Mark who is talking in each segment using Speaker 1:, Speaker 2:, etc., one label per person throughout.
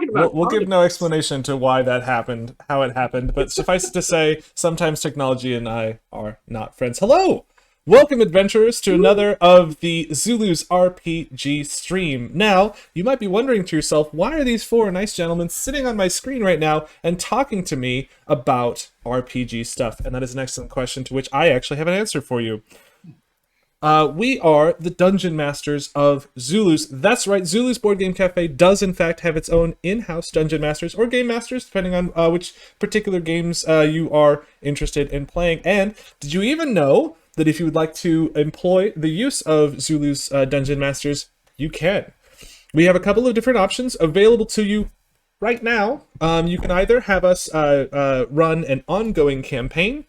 Speaker 1: talking about
Speaker 2: we'll give no
Speaker 1: politics.
Speaker 2: explanation to why that happened, how it happened, but suffice it to say, sometimes technology and I are not friends. Hello! Welcome, adventurers, to another of the Zulu's RPG stream. Now, you might be wondering to yourself, why are these four nice gentlemen sitting on my screen right now and talking to me about RPG stuff? And that is an excellent question to which I actually have an answer for you. We are the Dungeon Masters of Zulu's. That's right, Zulu's Board Game Cafe does in fact have its own in-house Dungeon Masters, or Game Masters, depending on which particular games you are interested in playing. And did you even know that if you would like to employ the use of Zulu's Dungeon Masters, you can? We have a couple of different options available to you right now. You can either have us run an ongoing campaign,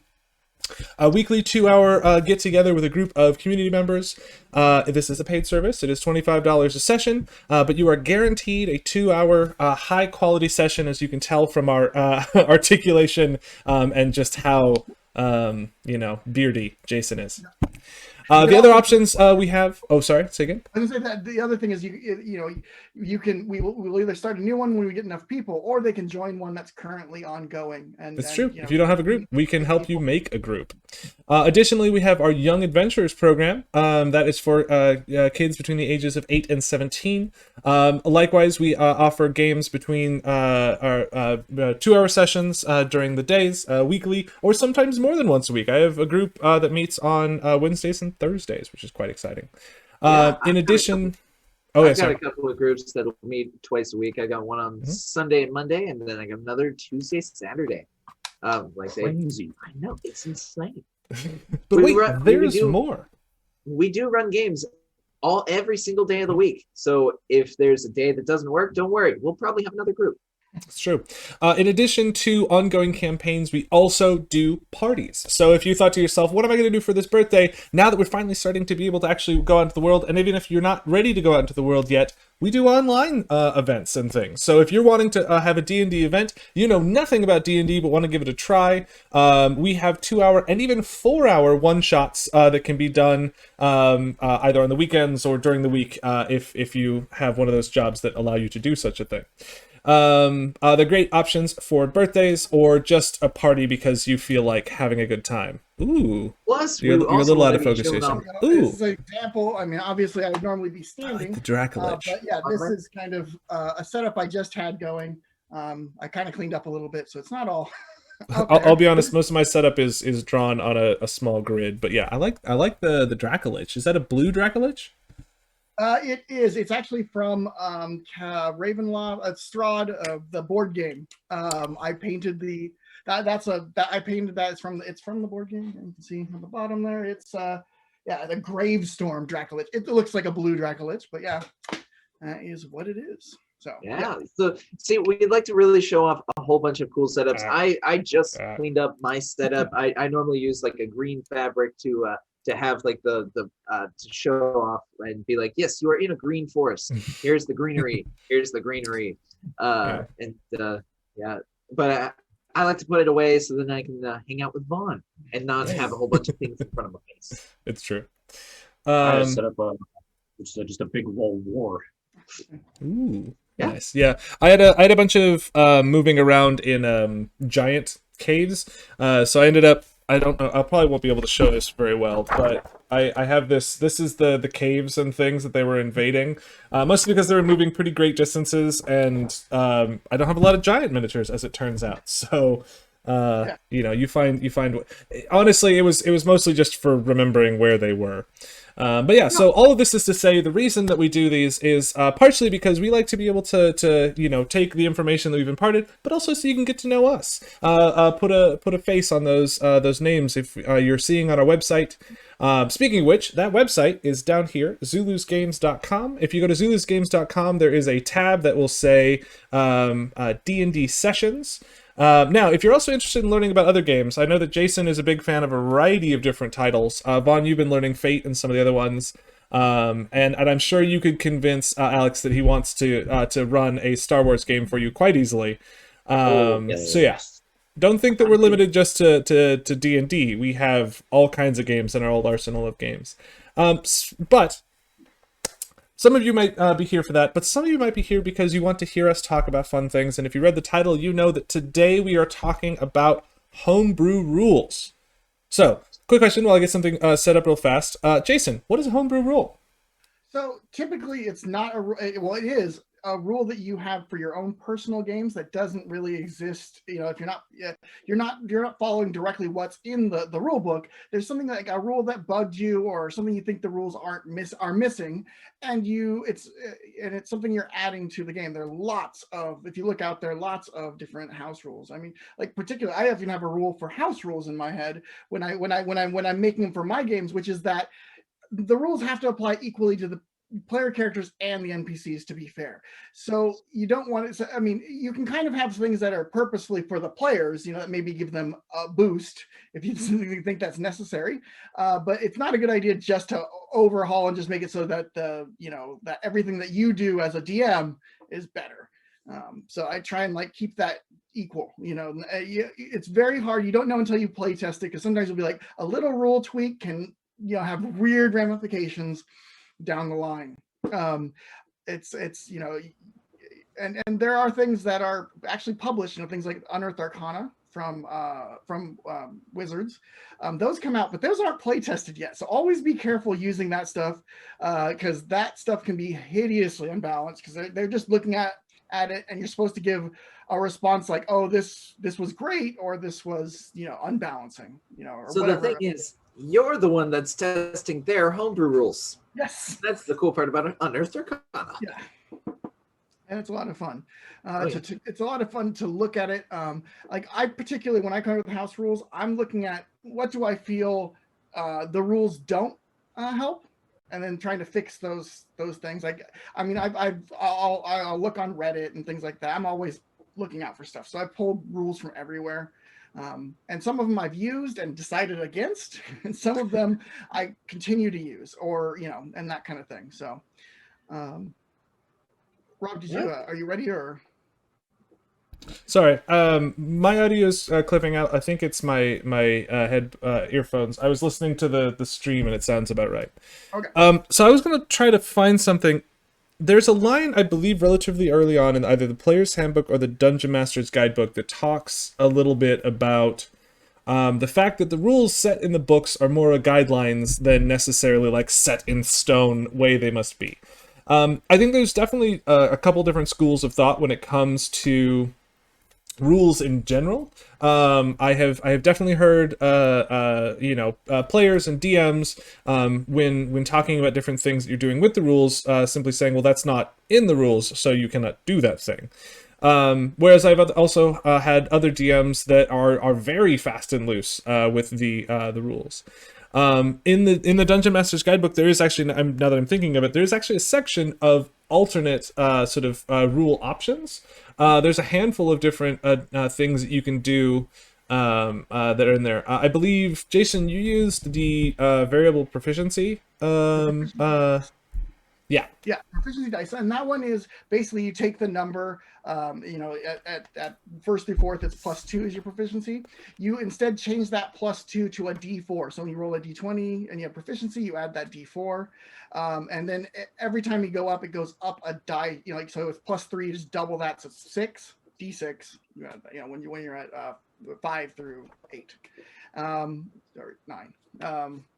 Speaker 2: a weekly 2-hour get-together with a group of community members. This is a paid service. It is $25 a session, but you are guaranteed a 2-hour high-quality session, as you can tell from our articulation and just how, beardy Jason is. The other options we have... Oh, sorry, say again?
Speaker 3: I was gonna say that the other thing is we'll either start a new one when we get enough people, or they can join one that's currently ongoing.
Speaker 2: That's true. If you don't have a group, we can help you make a group. Additionally, we have our Young Adventurers program. That is for kids between the ages of 8 and 17. Likewise, we offer games between our 2-hour sessions during the days, weekly, or sometimes more than once a week. I have a group that meets on Wednesdays and Thursdays, which is quite exciting. In addition...
Speaker 1: I've got a couple of groups that'll meet twice a week. I got one on Sunday and Monday, and then I got another Tuesday, Saturday. Crazy. I know, it's insane.
Speaker 2: But there's more.
Speaker 1: We do run games every single day of the week. So if there's a day that doesn't work, don't worry. We'll probably have another group.
Speaker 2: It's true. In addition to ongoing campaigns, we also do parties. So if you thought to yourself, what am I going to do for this birthday? Now that we're finally starting to be able to actually go out into the world, and even if you're not ready to go out into the world yet, we do online events and things. So if you're wanting to have a D&D event, you know nothing about D&D but want to give it a try, we have 2-hour and even 4-hour one-shots that can be done either on the weekends or during the week if you have one of those jobs that allow you to do such a thing. They're great options for birthdays or just a party because you feel like having a good time. Ooh.
Speaker 1: Plus,
Speaker 2: you're a little out of focus, Jason. Ooh.
Speaker 3: This is an example. I mean, obviously, I would normally be standing.
Speaker 2: The Dracolich.
Speaker 3: But yeah, this is kind of a setup I just had going. I kind of cleaned up a little bit, so it's not all.
Speaker 2: I'll be honest. Most of my setup is drawn on a small grid, but yeah, I like the Dracolich. Is that a blue Dracolich?
Speaker 3: It is. It's actually from Ravenloft, Strahd, the board game. I painted I painted that. It's from the board game. You can see on the bottom there. It's the Gravestorm Dracolich. It looks like a blue Dracolich, but yeah, that is what it is. So
Speaker 1: yeah. So see, we'd like to really show off a whole bunch of cool setups. I just cleaned up my setup. I normally use like a green fabric to have like the to show off and be like, yes, you are in a green forest. Here's the greenery. Here's the greenery. But I like to put it away so then I can hang out with Vaughan and not have a whole bunch of things in front of my face.
Speaker 2: It's true.
Speaker 4: I set up just a big wall war.
Speaker 2: Ooh, nice. Yeah, I had a bunch of moving around in giant caves. So I ended up. I don't know. I probably won't be able to show this very well, but I have this. This is the caves and things that they were invading, mostly because they were moving pretty great distances, and I don't have a lot of giant miniatures, as it turns out. So, you find. Honestly, it was mostly just for remembering where they were. But yeah, so all of this is to say the reason that we do these is partially because we like to be able to take the information that we've imparted, but also so you can get to know us. Put a face on those names if you're seeing on our website. Speaking of which, that website is down here, zulusgames.com. If you go to zulusgames.com, there is a tab that will say D&D sessions. Now, if you're also interested in learning about other games, I know that Jason is a big fan of a variety of different titles. Vaughan, you've been learning Fate and some of the other ones. And I'm sure you could convince Alex that he wants to run a Star Wars game for you quite easily. So yeah, don't think that we're limited just to D&D. We have all kinds of games in our old arsenal of games. But Some of you might be here for that, but some of you might be here because you want to hear us talk about fun things. And if you read the title, you know that today we are talking about homebrew rules. So, quick question while I get something set up real fast. Jason, what is a homebrew rule?
Speaker 3: So typically it's not well, it is a rule that you have for your own personal games that doesn't really exist. You know, if you're not following directly what's in the rule book, there's something like a rule that bugged you or something you think the rules are missing, and it's something you're adding to the game. There are lots of, if you look out there, lots of different house rules. I mean, like particularly, I even have a rule for house rules in my head when I'm making them for my games, which is that the rules have to apply equally to the player characters and the NPCs, to be fair. So you don't want it. I mean, you can kind of have things that are purposefully for the players, you know, that maybe give them a boost if you think that's necessary. But it's not a good idea just to overhaul and just make it so that that everything that you do as a DM is better. So I try and like keep that equal. You know, it's very hard. You don't know until you play test it, because sometimes you'll be like a little rule tweak can have weird ramifications down the line. It's and there are things that are actually published, things like Unearthed Arcana from Wizards. Those come out, but those aren't play tested yet. So always be careful using that stuff, because that stuff can be hideously unbalanced, because they're just looking at it, and you're supposed to give a response like, oh, this was great, or this was unbalancing, or
Speaker 1: so
Speaker 3: whatever.
Speaker 1: The thing is, you're the one that's testing their homebrew rules.
Speaker 3: Yes,
Speaker 1: that's the cool part about Unearthed Arcana.
Speaker 3: Yeah, and it's a lot of fun. It's a lot of fun to look at it. Like I particularly, when I come up with house rules, I'm looking at what do I feel the rules don't help, and then trying to fix those things. Like, I mean, I'll look on Reddit and things like that. I'm always looking out for stuff. So I pulled rules from everywhere. And some of them I've used and decided against, and some of them I continue to use, or and that kind of thing. So, Rob, are you ready or?
Speaker 2: Sorry, my audio is clipping out. I think it's my head earphones. I was listening to the stream and it sounds about right.
Speaker 3: Okay.
Speaker 2: So I was gonna try to find something. There's a line, I believe, relatively early on in either the Player's Handbook or the Dungeon Master's Guidebook that talks a little bit about the fact that the rules set in the books are more guidelines than necessarily like set in stone way they must be. I think there's definitely a couple different schools of thought when it comes to rules in general. I have definitely heard players and DMs when talking about different things that you're doing with the rules, simply saying, well, that's not in the rules, so you cannot do that thing. Whereas I've also had other DMs that are very fast and loose with the rules. In the Dungeon Master's Guidebook, there is actually, now that I'm thinking of it, there is actually a section of alternate rule options. There's a handful of different things that you can do that are in there. I believe, Jason, you used the variable proficiency. Yeah,
Speaker 3: proficiency dice, and that one is basically you take the number, at first through fourth, it's +2 is your proficiency. You instead change that +2 to a D4. So when you roll a D20 and you have proficiency, you add that D4, and then every time you go up, it goes up a die. So it's +3, you just double that, so it's 6 D6. When you're at 5 through 8, or 9.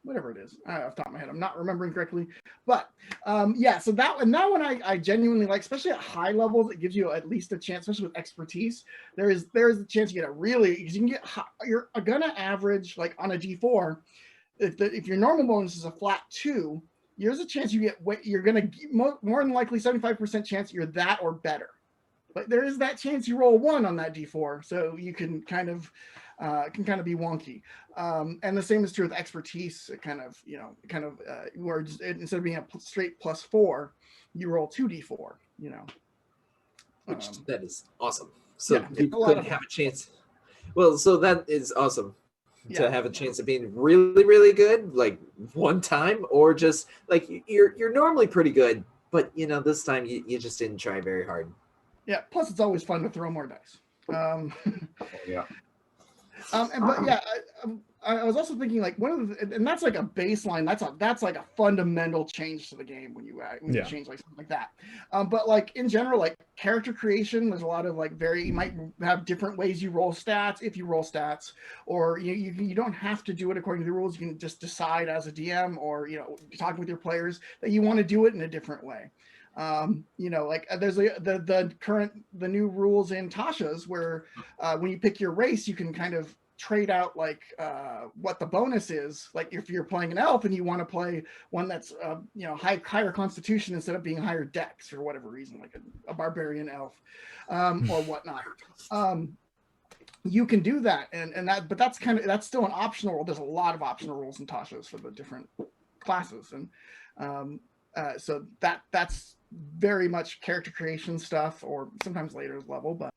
Speaker 3: Whatever it is, off the top of my head, I'm not remembering correctly, but so that one I genuinely like, especially at high levels. It gives you at least a chance, especially with expertise. There is a chance you get because you can get you're gonna average, like on a D4, if your normal bonus is a flat 2, there's a chance you're gonna more than likely 75% chance you're that or better. But there is that chance you roll 1 on that D4, so you can kind of be wonky. And the same is true with expertise. It where instead of being a straight +4, you roll 2d4.
Speaker 1: Which that is awesome. So
Speaker 3: you
Speaker 1: could have a chance. Well, so that is awesome to have a chance of being really, really good, like one time, or just like you're normally pretty good, but this time you just didn't try very hard.
Speaker 3: Yeah. Plus, it's always fun to throw more dice.
Speaker 4: Yeah.
Speaker 3: I was also thinking like one of the, and that's like a baseline. That's like a fundamental change to the game when you change like something like that. But like in general, like character creation, there's a lot of like you might have different ways you roll stats if you roll stats, or you don't have to do it according to the rules. You can just decide as a DM or talking with your players that you want to do it in a different way. Like there's the new rules in Tasha's where when you pick your race, you can kind of trade out like what the bonus is. Like if you're playing an elf and you want to play one that's higher constitution instead of being higher dex for whatever reason, like a barbarian elf or whatnot. You can do that, but that's still an optional rule. There's a lot of optional rules in Tasha's for the different classes, and so that's very much character creation stuff, or sometimes later level. But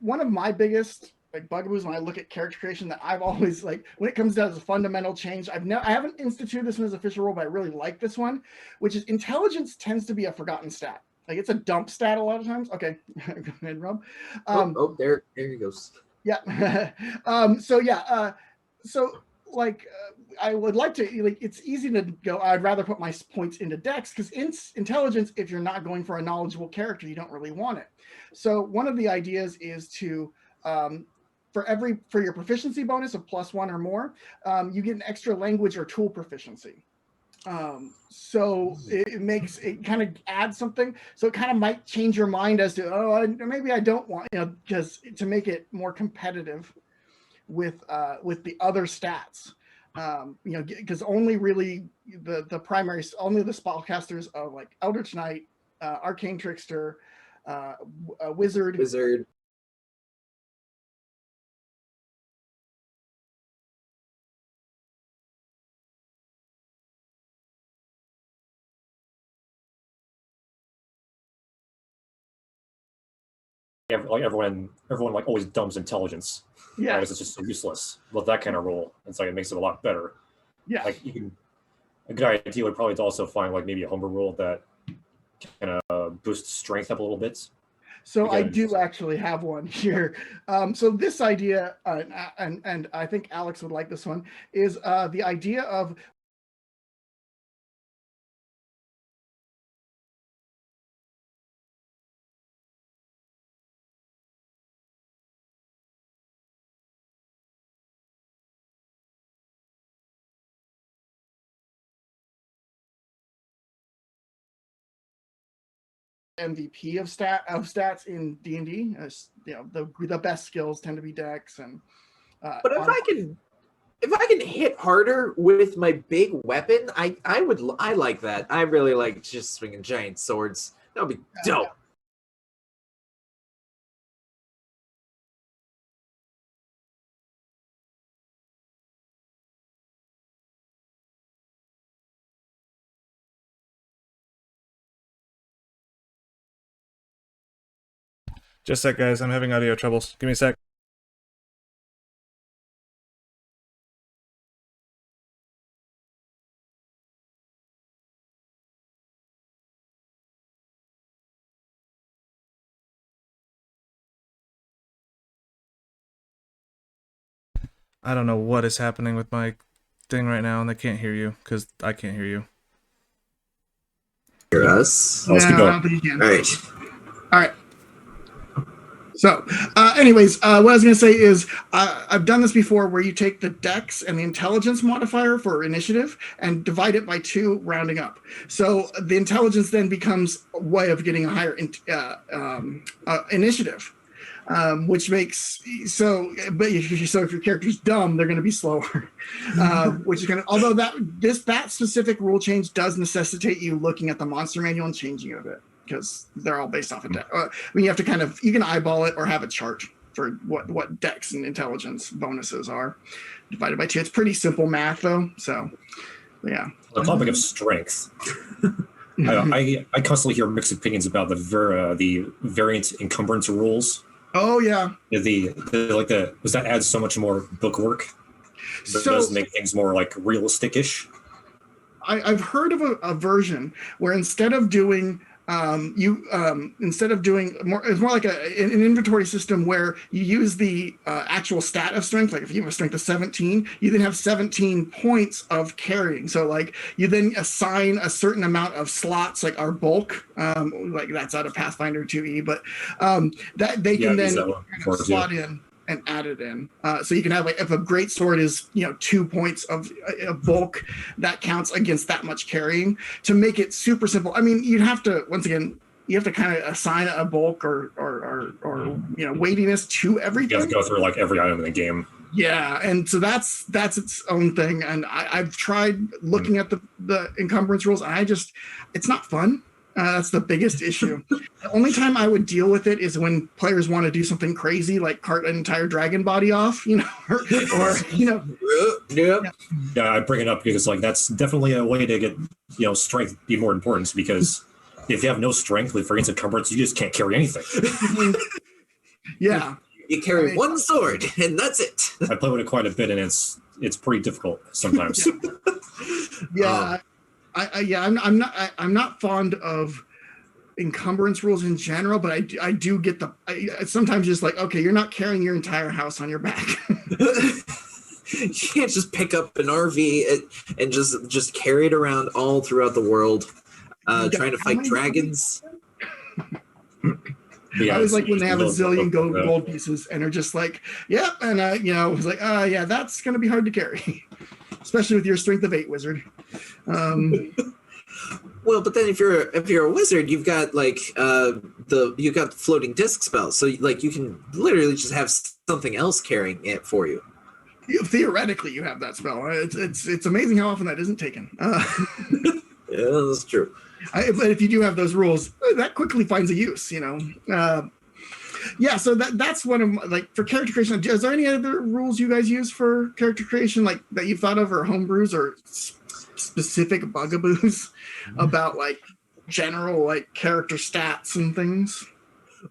Speaker 3: one of my biggest like bugaboos when I look at character creation that I've always like when it comes down to a fundamental change, I haven't instituted this one as official rule, but I really like this one, which is intelligence tends to be a forgotten stat. Like it's a dump stat a lot of times. Okay, go ahead, Rob.
Speaker 1: There he goes.
Speaker 3: Yeah. So like I would like to like it's easy to go. I'd rather put my points into Dex because intelligence, if you're not going for a knowledgeable character, you don't really want it. So one of the ideas is to for your proficiency bonus of +1 or more, you get an extra language or tool proficiency. So it kind of adds something. So it kind of might change your mind as to maybe I don't want because to make it more competitive with the other stats. Because only really the primary only the spellcasters of like Eldritch Knight, Arcane Trickster, Wizard.
Speaker 4: Like everyone like always dumps intelligence.
Speaker 3: Yeah,
Speaker 4: right? It's just so useless. But that kind of role, it's like it makes it a lot better.
Speaker 3: Yeah,
Speaker 4: like you can. A good idea would probably also find like maybe a homebrew rule that can boost strength up a little bit.
Speaker 3: So I do actually have one here. So this idea, and I think Alex would like this one, is the idea of MVP of stats in D&D. The best skills tend to be Dex and.
Speaker 1: But if I can hit harder with my big weapon, I like that. I really like just swinging giant swords. That would be dope.
Speaker 2: Just a sec, guys. I'm having audio troubles. Give me a sec. I don't know what is happening with my thing right now, and they can't hear you because I can't hear you.
Speaker 1: Hear us?
Speaker 3: No, I don't think you can. All right. So, anyways, what I was going to say is I've done this before where you take the Dex and the intelligence modifier for initiative and divide it by 2, rounding up. So the intelligence then becomes a way of getting a higher initiative, which makes but if your character's dumb, they're going to be slower, which is going to, although that specific rule change does necessitate you looking at the monster manual and changing it a bit. Because they're all based off of Dex. You have to you can eyeball it or have a chart for what Dex and intelligence bonuses are divided by 2. It's pretty simple math though. So, yeah.
Speaker 4: On the topic of strength, I constantly hear mixed opinions about the variant encumbrance rules.
Speaker 3: Oh yeah.
Speaker 4: Does that add so much more bookwork? But does make things more like realistic-ish?
Speaker 3: I've heard of a version where instead of doing you instead of doing more, it's more like an inventory system where you use the actual stat of strength. Like if you have a strength of 17, you then have 17 points of carrying. So like you then assign a certain amount of slots, like our bulk, like that's out of Pathfinder 2e, but that they can then slot in and add it in. So you can have, like, if a great sword is 2 points of bulk, that counts against that much carrying. To make it super simple, I mean, you'd have to, once again, you have to kind of assign a bulk or weightiness to everything.
Speaker 4: You have to go through like every item in the game.
Speaker 3: Yeah, and so that's its own thing. And I've tried looking at the encumbrance rules, and it's not fun. That's the biggest issue. The only time I would deal with it is when players want to do something crazy, like cart an entire dragon body off, or
Speaker 4: Yeah, I bring it up because like that's definitely a way to get strength be more important, because if you have no strength for against encumbrance, you just can't carry anything.
Speaker 3: Yeah,
Speaker 1: you carry one sword, and that's it.
Speaker 4: I play with it quite a bit, and it's pretty difficult sometimes.
Speaker 3: Yeah. I'm not fond of encumbrance rules in general, but I do get sometimes just like, okay, you're not carrying your entire house on your back.
Speaker 1: You can't just pick up an RV and just carry it around all throughout the world, trying to fight dragons.
Speaker 3: I was like when they have a zillion gold pieces and are just like, yep, and it was like, yeah, that's gonna be hard to carry. Especially with your strength of 8 wizard.
Speaker 1: Well, but then if you're a wizard, you've got like you've got the floating disc spell, so like you can literally just have something else carrying it for you.
Speaker 3: Theoretically, you have that spell. It's amazing how often that isn't taken.
Speaker 1: Yeah, that's true.
Speaker 3: But if you do have those rules, that quickly finds a use. Yeah, so that's one of like for character creation. Is there any other rules you guys use for character creation, like that you've thought of, or homebrews, or specific bugaboos about like general like character stats and things?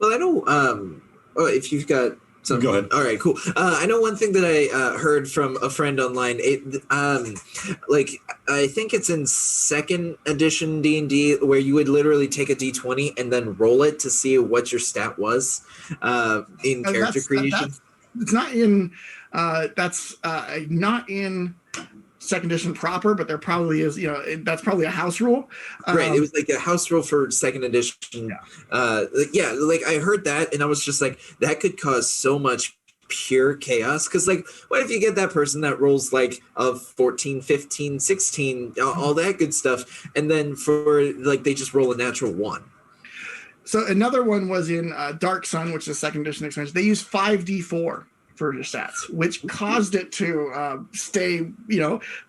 Speaker 1: Well, I know if you've got some.
Speaker 4: Go ahead.
Speaker 1: All right, cool. I know one thing that I heard from a friend online. Like I think it's in 2nd edition D&D where you would literally take a D20 and then roll it to see what your stat was in character creation.
Speaker 3: It's not in. That's not in 2nd edition proper, but there probably is. That's probably a house rule.
Speaker 1: Right. It was like a house rule for 2nd edition. Yeah. Like I heard that, and I was just like, that could cause so much pure chaos, because like what if you get that person that rolls like a 14, 15, 16, all that good stuff, and then for like they just roll a natural 1.
Speaker 3: So another one was in Dark Sun, which is a 2nd edition expansion. They used 5d4 for your stats, which caused it to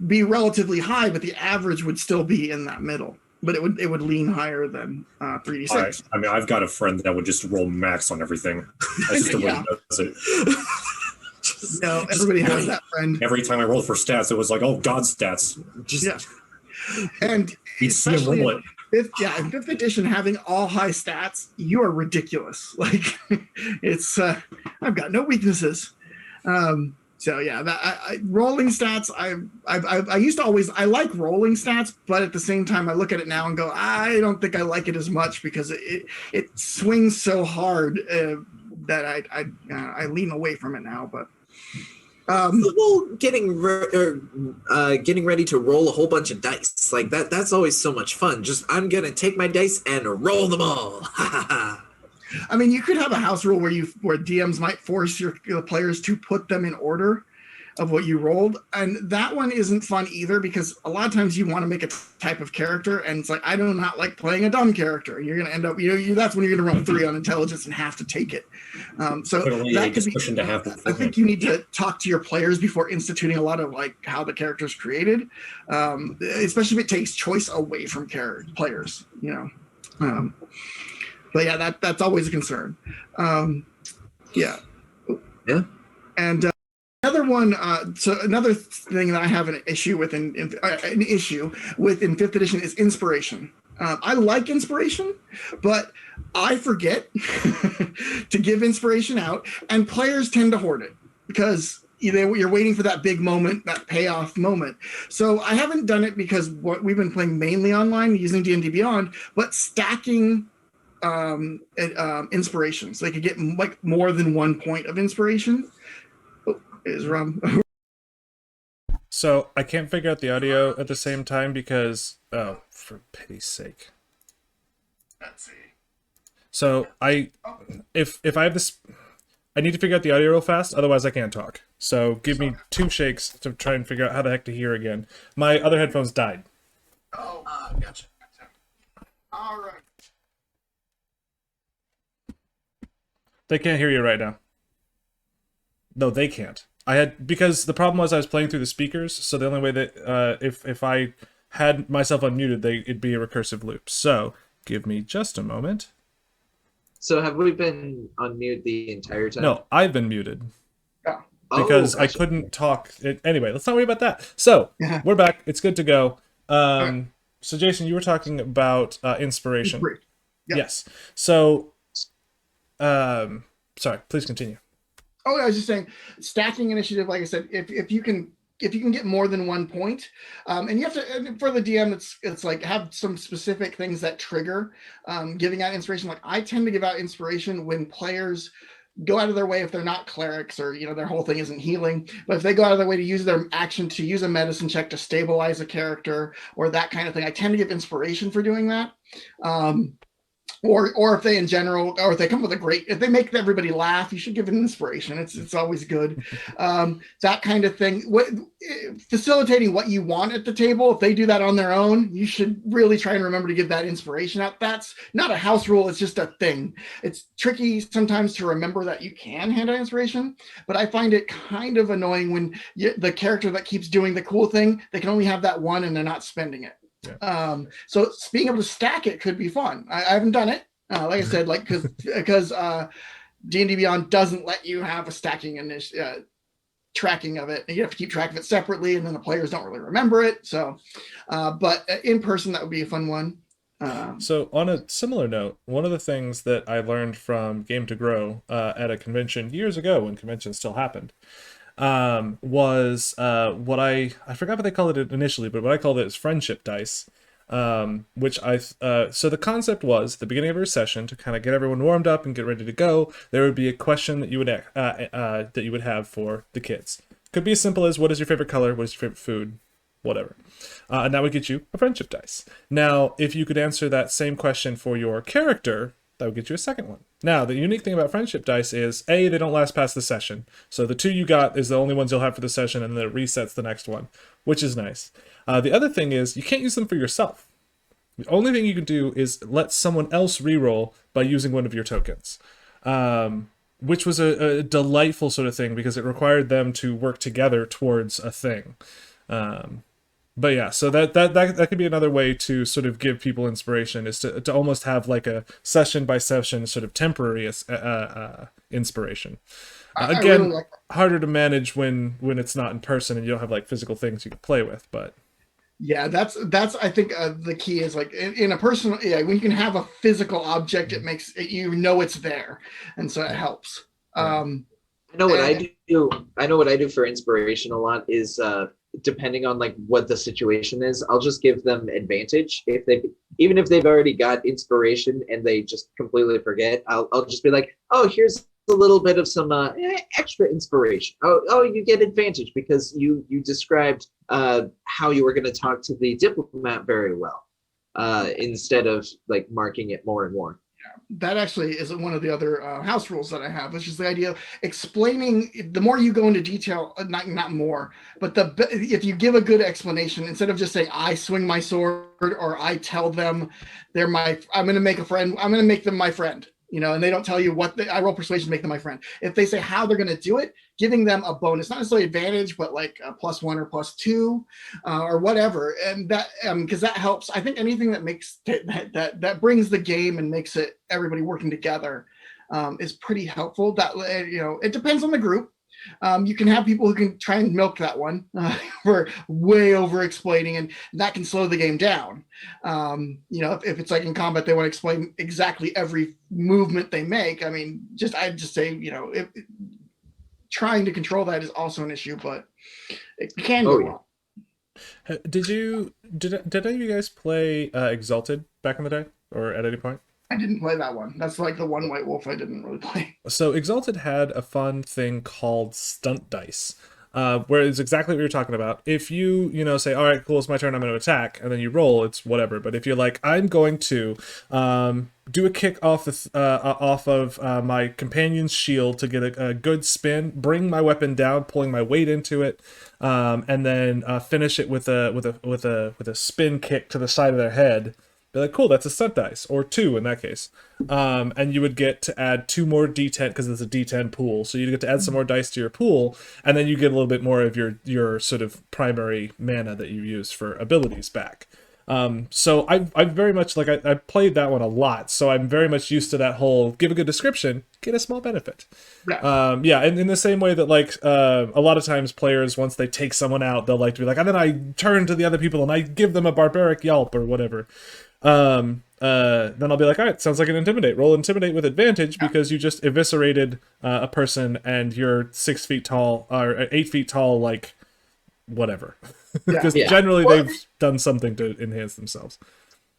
Speaker 3: be relatively high, but the average would still be in that middle. But it would lean higher than 3d6.
Speaker 4: I mean, I've got a friend that would just roll max on everything. That's just the way he does it.
Speaker 3: No, everybody has that friend.
Speaker 4: Every time I rolled for stats, it was like, oh, God stats.
Speaker 3: And
Speaker 4: you'd see him roll it.
Speaker 3: In 5th edition, having all high stats, you are ridiculous. Like, it's I've got no weaknesses. So yeah, rolling stats. I used to always I like rolling stats, but at the same time, I look at it now and go, I don't think I like it as much because it swings so hard that I lean away from it now. But
Speaker 1: the whole getting ready to roll a whole bunch of dice like that's always so much fun. Just I'm gonna take my dice and roll them all.
Speaker 3: I mean, you could have a house rule where DMs might force your players to put them in order of what you rolled, and that one isn't fun either, because a lot of times you want to make a type of character, and it's like, I do not like playing a dumb character. You're going to end up, that's when you're going to roll 3 on intelligence and have to take it. So that could be. I think you need to talk to your players before instituting a lot of like how the character is created, especially if it takes choice away from players. But yeah, that's always a concern. Yeah. And another one. So another thing that I have an issue with in 5th edition is inspiration. I like inspiration, but I forget to give inspiration out, and players tend to hoard it because you're waiting for that big moment, that payoff moment. So I haven't done it because we've been playing mainly online using D&D Beyond, but stacking inspiration, so they could get like more than 1 point of inspiration. Is rum.
Speaker 2: So I can't figure out the audio at the same time because, oh, for pity's sake.
Speaker 3: Let's see.
Speaker 2: So if I have this, I need to figure out the audio real fast, otherwise I can't talk. So give me 2 shakes to try and figure out how the heck to hear again. My other headphones died.
Speaker 3: Oh, gotcha. All right.
Speaker 2: They can't hear you right now. No, they can't. Because the problem was I was playing through the speakers, so the only way that if I had myself unmuted, it'd be a recursive loop. So give me just a moment.
Speaker 1: So have we been on mute the entire time?
Speaker 2: No, I've been muted.
Speaker 3: Yeah.
Speaker 2: Because
Speaker 1: gotcha.
Speaker 2: I couldn't talk. Anyway, let's not worry about that. So we're back. It's good to go. So Jason, you were talking about inspiration.
Speaker 3: Yep.
Speaker 2: Yes. So, sorry. Please continue.
Speaker 3: Oh, I was just saying, stacking initiative. Like I said, if you can get more than 1 point, and you have to, for the DM, it's like have some specific things that trigger giving out inspiration. Like I tend to give out inspiration when players go out of their way, if they're not clerics or their whole thing isn't healing, but if they go out of their way to use their action to use a medicine check to stabilize a character or that kind of thing, I tend to give inspiration for doing that. Or if they in general, or if they come with if they make everybody laugh, you should give an inspiration. It's always good. That kind of thing. Facilitating what you want at the table. If they do that on their own, you should really try and remember to give that inspiration out. That's not a house rule. It's just a thing. It's tricky sometimes to remember that you can hand out inspiration, but I find it kind of annoying when the character that keeps doing the cool thing, they can only have that one and they're not spending it. Yeah. So being able to stack it could be fun. I haven't done it, like I said, like because D&D Beyond doesn't let you have a stacking tracking of it. You have to keep track of it separately, and then the players don't really remember it. So, but in person, that would be a fun one.
Speaker 2: So on a similar note, one of the things that I learned from Game to Grow at a convention years ago, when conventions still happened, was what I forgot what they called it initially, but what I called it is friendship dice. Which so the concept was, at the beginning of every session, to kind of get everyone warmed up and get ready to go, there would be a question that you would have for the kids. Could be as simple as, what is your favorite color, what is your favorite food, whatever. And that would get you a friendship dice. Now, if you could answer that same question for your character, that would get you a second one. Now, the unique thing about friendship dice is, A, they don't last past the session. So the 2 you got is the only ones you'll have for the session, and then it resets the next one, which is nice. The other thing is, you can't use them for yourself. The only thing you can do is let someone else reroll by using one of your tokens. Which was a delightful sort of thing, because it required them to work together towards a thing. But yeah, so that could be another way to sort of give people inspiration, is to almost have like a session by session sort of temporary inspiration. Again, really like harder to manage when it's not in person and you don't have like physical things you can play with, but
Speaker 3: yeah, that's I think the key is like in a personal, when you can have a physical object, it makes it, it's there, and so it helps.
Speaker 1: I know what I do for inspiration a lot is depending on like what the situation is, I'll just give them advantage. Even if they've already got inspiration and they just completely forget, I'll just be like, oh, here's a little bit of some extra inspiration. Oh, you get advantage because you described how you were going to talk to the diplomat very well, instead of like marking it more and more.
Speaker 3: That actually is one of the other house rules that I have, which is the idea of explaining. The more you go into detail, not more, but if you give a good explanation, instead of just saying I swing my sword, or I tell them I'm going to make a friend, I'm going to make them my friend, and they don't tell you I roll persuasion to make them my friend. If they say how they're going to do it, giving them a bonus, not necessarily advantage, but like a +1 or +2 or whatever. And that, because that helps. I think anything that makes that brings the game and makes it everybody working together is pretty helpful. That, it depends on the group. You can have people who can try and milk that one for way over explaining, and that can slow the game down. If it's like in combat, they want to explain exactly every movement they make. I mean, I'd just say, trying to control that is also an issue, but it can go wrong.
Speaker 2: Did any of you guys play Exalted back in the day, or at any point?
Speaker 3: I didn't play that one. That's like the one White Wolf I didn't really play.
Speaker 2: So Exalted had a fun thing called stunt dice, where it's exactly what you're talking about. If you say, all right, cool, it's my turn, I'm going to attack, and then you roll, it's whatever. But if you're like, I'm going to do a kick off of my companion's shield to get a good spin, bring my weapon down, pulling my weight into it, and then finish it with a spin kick to the side of their head. Be like, cool, that's a stunt dice, or 2 in that case. And you would get to add 2 more D10 because it's a D10 pool. So you get to add some more dice to your pool, and then you get a little bit more of your sort of primary mana that you use for abilities back. So I very much I played that one a lot, so I'm very much used to that whole give a good description, get a small benefit.
Speaker 3: Yeah.
Speaker 2: And in the same way that a lot of times players, once they take someone out, they'll like to be like, and then I turn to the other people and I give them a barbaric yelp or whatever. Then I'll be like, all right, sounds like an intimidate. Roll intimidate with advantage because you just eviscerated a person and you're 6 feet tall or 8 feet tall, like whatever. Because generally they've done something to enhance themselves.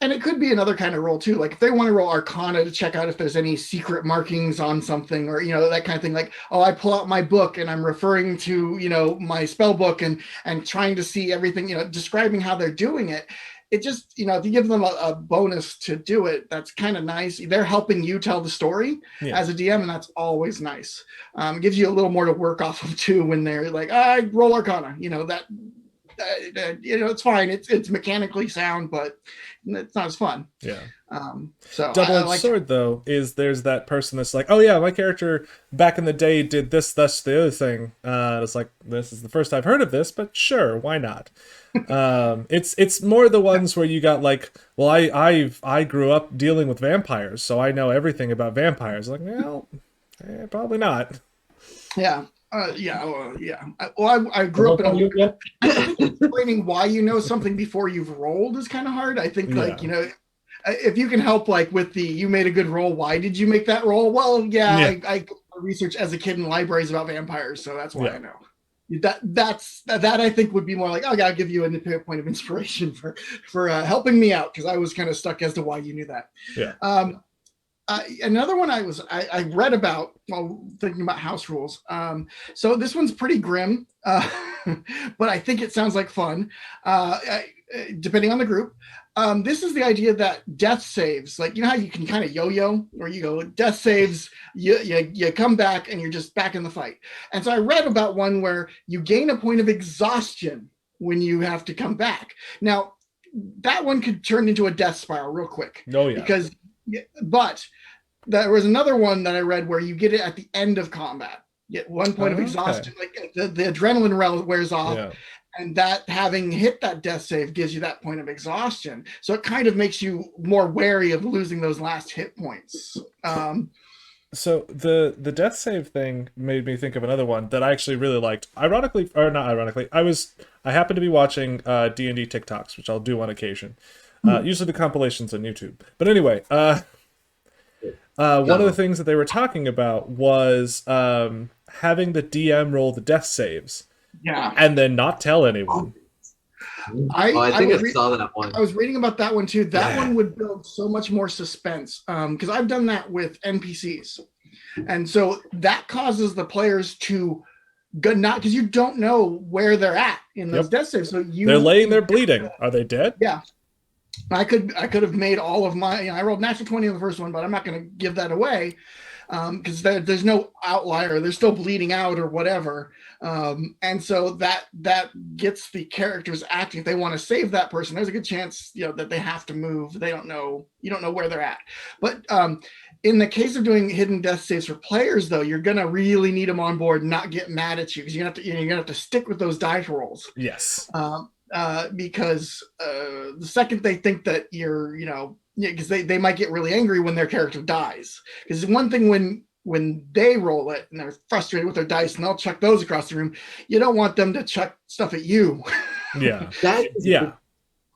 Speaker 3: And it could be another kind of roll too. Like if they want to roll Arcana to check out if there's any secret markings on something, or that kind of thing. Like, oh, I pull out my book and I'm referring to my spell book and trying to see everything. Describing how they're doing it. It just, if you give them a bonus to do it, that's kind of nice. They're helping you tell the story as a DM, and that's always nice. It gives you a little more to work off of too when they're like, I roll Arcana. It's fine. It's mechanically sound, but it's not as fun.
Speaker 2: Yeah.
Speaker 3: So
Speaker 2: double-edged sword though is there's that person that's like, oh yeah, my character back in the day did this, that's the other thing. It's like, this is the first I've heard of this, but sure, why not? It's more the ones where you got like, well, I grew up dealing with vampires, so I know everything about vampires. Like, well, probably not.
Speaker 3: Yeah. Well, I grew up in a... I think explaining why you know something before you've rolled is kind of hard. I think, if you can help, like, with you made a good roll, why did you make that roll? Well, I researcch as a kid in libraries about vampires, so that's why I know. That I think would be more like, I'll give you a point of inspiration for helping me out, because I was kind of stuck as to why you knew that.
Speaker 2: Yeah.
Speaker 3: Another one I read about while thinking about house rules. So this one's pretty grim, but I think it sounds like fun, depending on the group. This is the idea that death saves, like, how you can kind of yo-yo, or you go death saves, you come back and you're just back in the fight. And so I read about one where you gain a point of exhaustion when you have to come back. Now, that one could turn into a death spiral real quick.
Speaker 2: Oh, yeah.
Speaker 3: But there was another one that I read where you get it at the end of combat. You get 1 point of exhaustion, like the adrenaline wears off, and that having hit that death save gives you that point of exhaustion. So it kind of makes you more wary of losing those last hit points.
Speaker 2: So the death save thing made me think of another one that I actually really liked. Ironically, or not ironically, I happened to be watching D&D TikToks, which I'll do on occasion. Usually the compilations on YouTube. But anyway, one of the things that they were talking about was having the DM roll the death saves.
Speaker 3: Yeah.
Speaker 2: And then not tell anyone.
Speaker 1: I think I saw that one.
Speaker 3: I was reading about that one too. That one would build so much more suspense, because I've done that with NPCs. And so that causes the players to not, because you don't know where they're at in those death saves. So they're
Speaker 2: laying there bleeding. Are they dead?
Speaker 3: Yeah. I could have made all of my, I rolled natural 20 on the first one, but I'm not going to give that away, because there's no outlier. They're still bleeding out or whatever. And so that gets the characters acting. If they want to save that person, there's a good chance, that they have to move. They don't know, you don't know where they're at. But in the case of doing hidden death saves for players, though, you're going to really need them on board and not get mad at you, because you're going to have to stick with those dice rolls.
Speaker 2: Yes.
Speaker 3: Because the second they think that you're, because they might get really angry when their character dies. Because one thing when they roll it and they're frustrated with their dice and they'll chuck those across the room, you don't want them to chuck stuff at you.
Speaker 2: Yeah.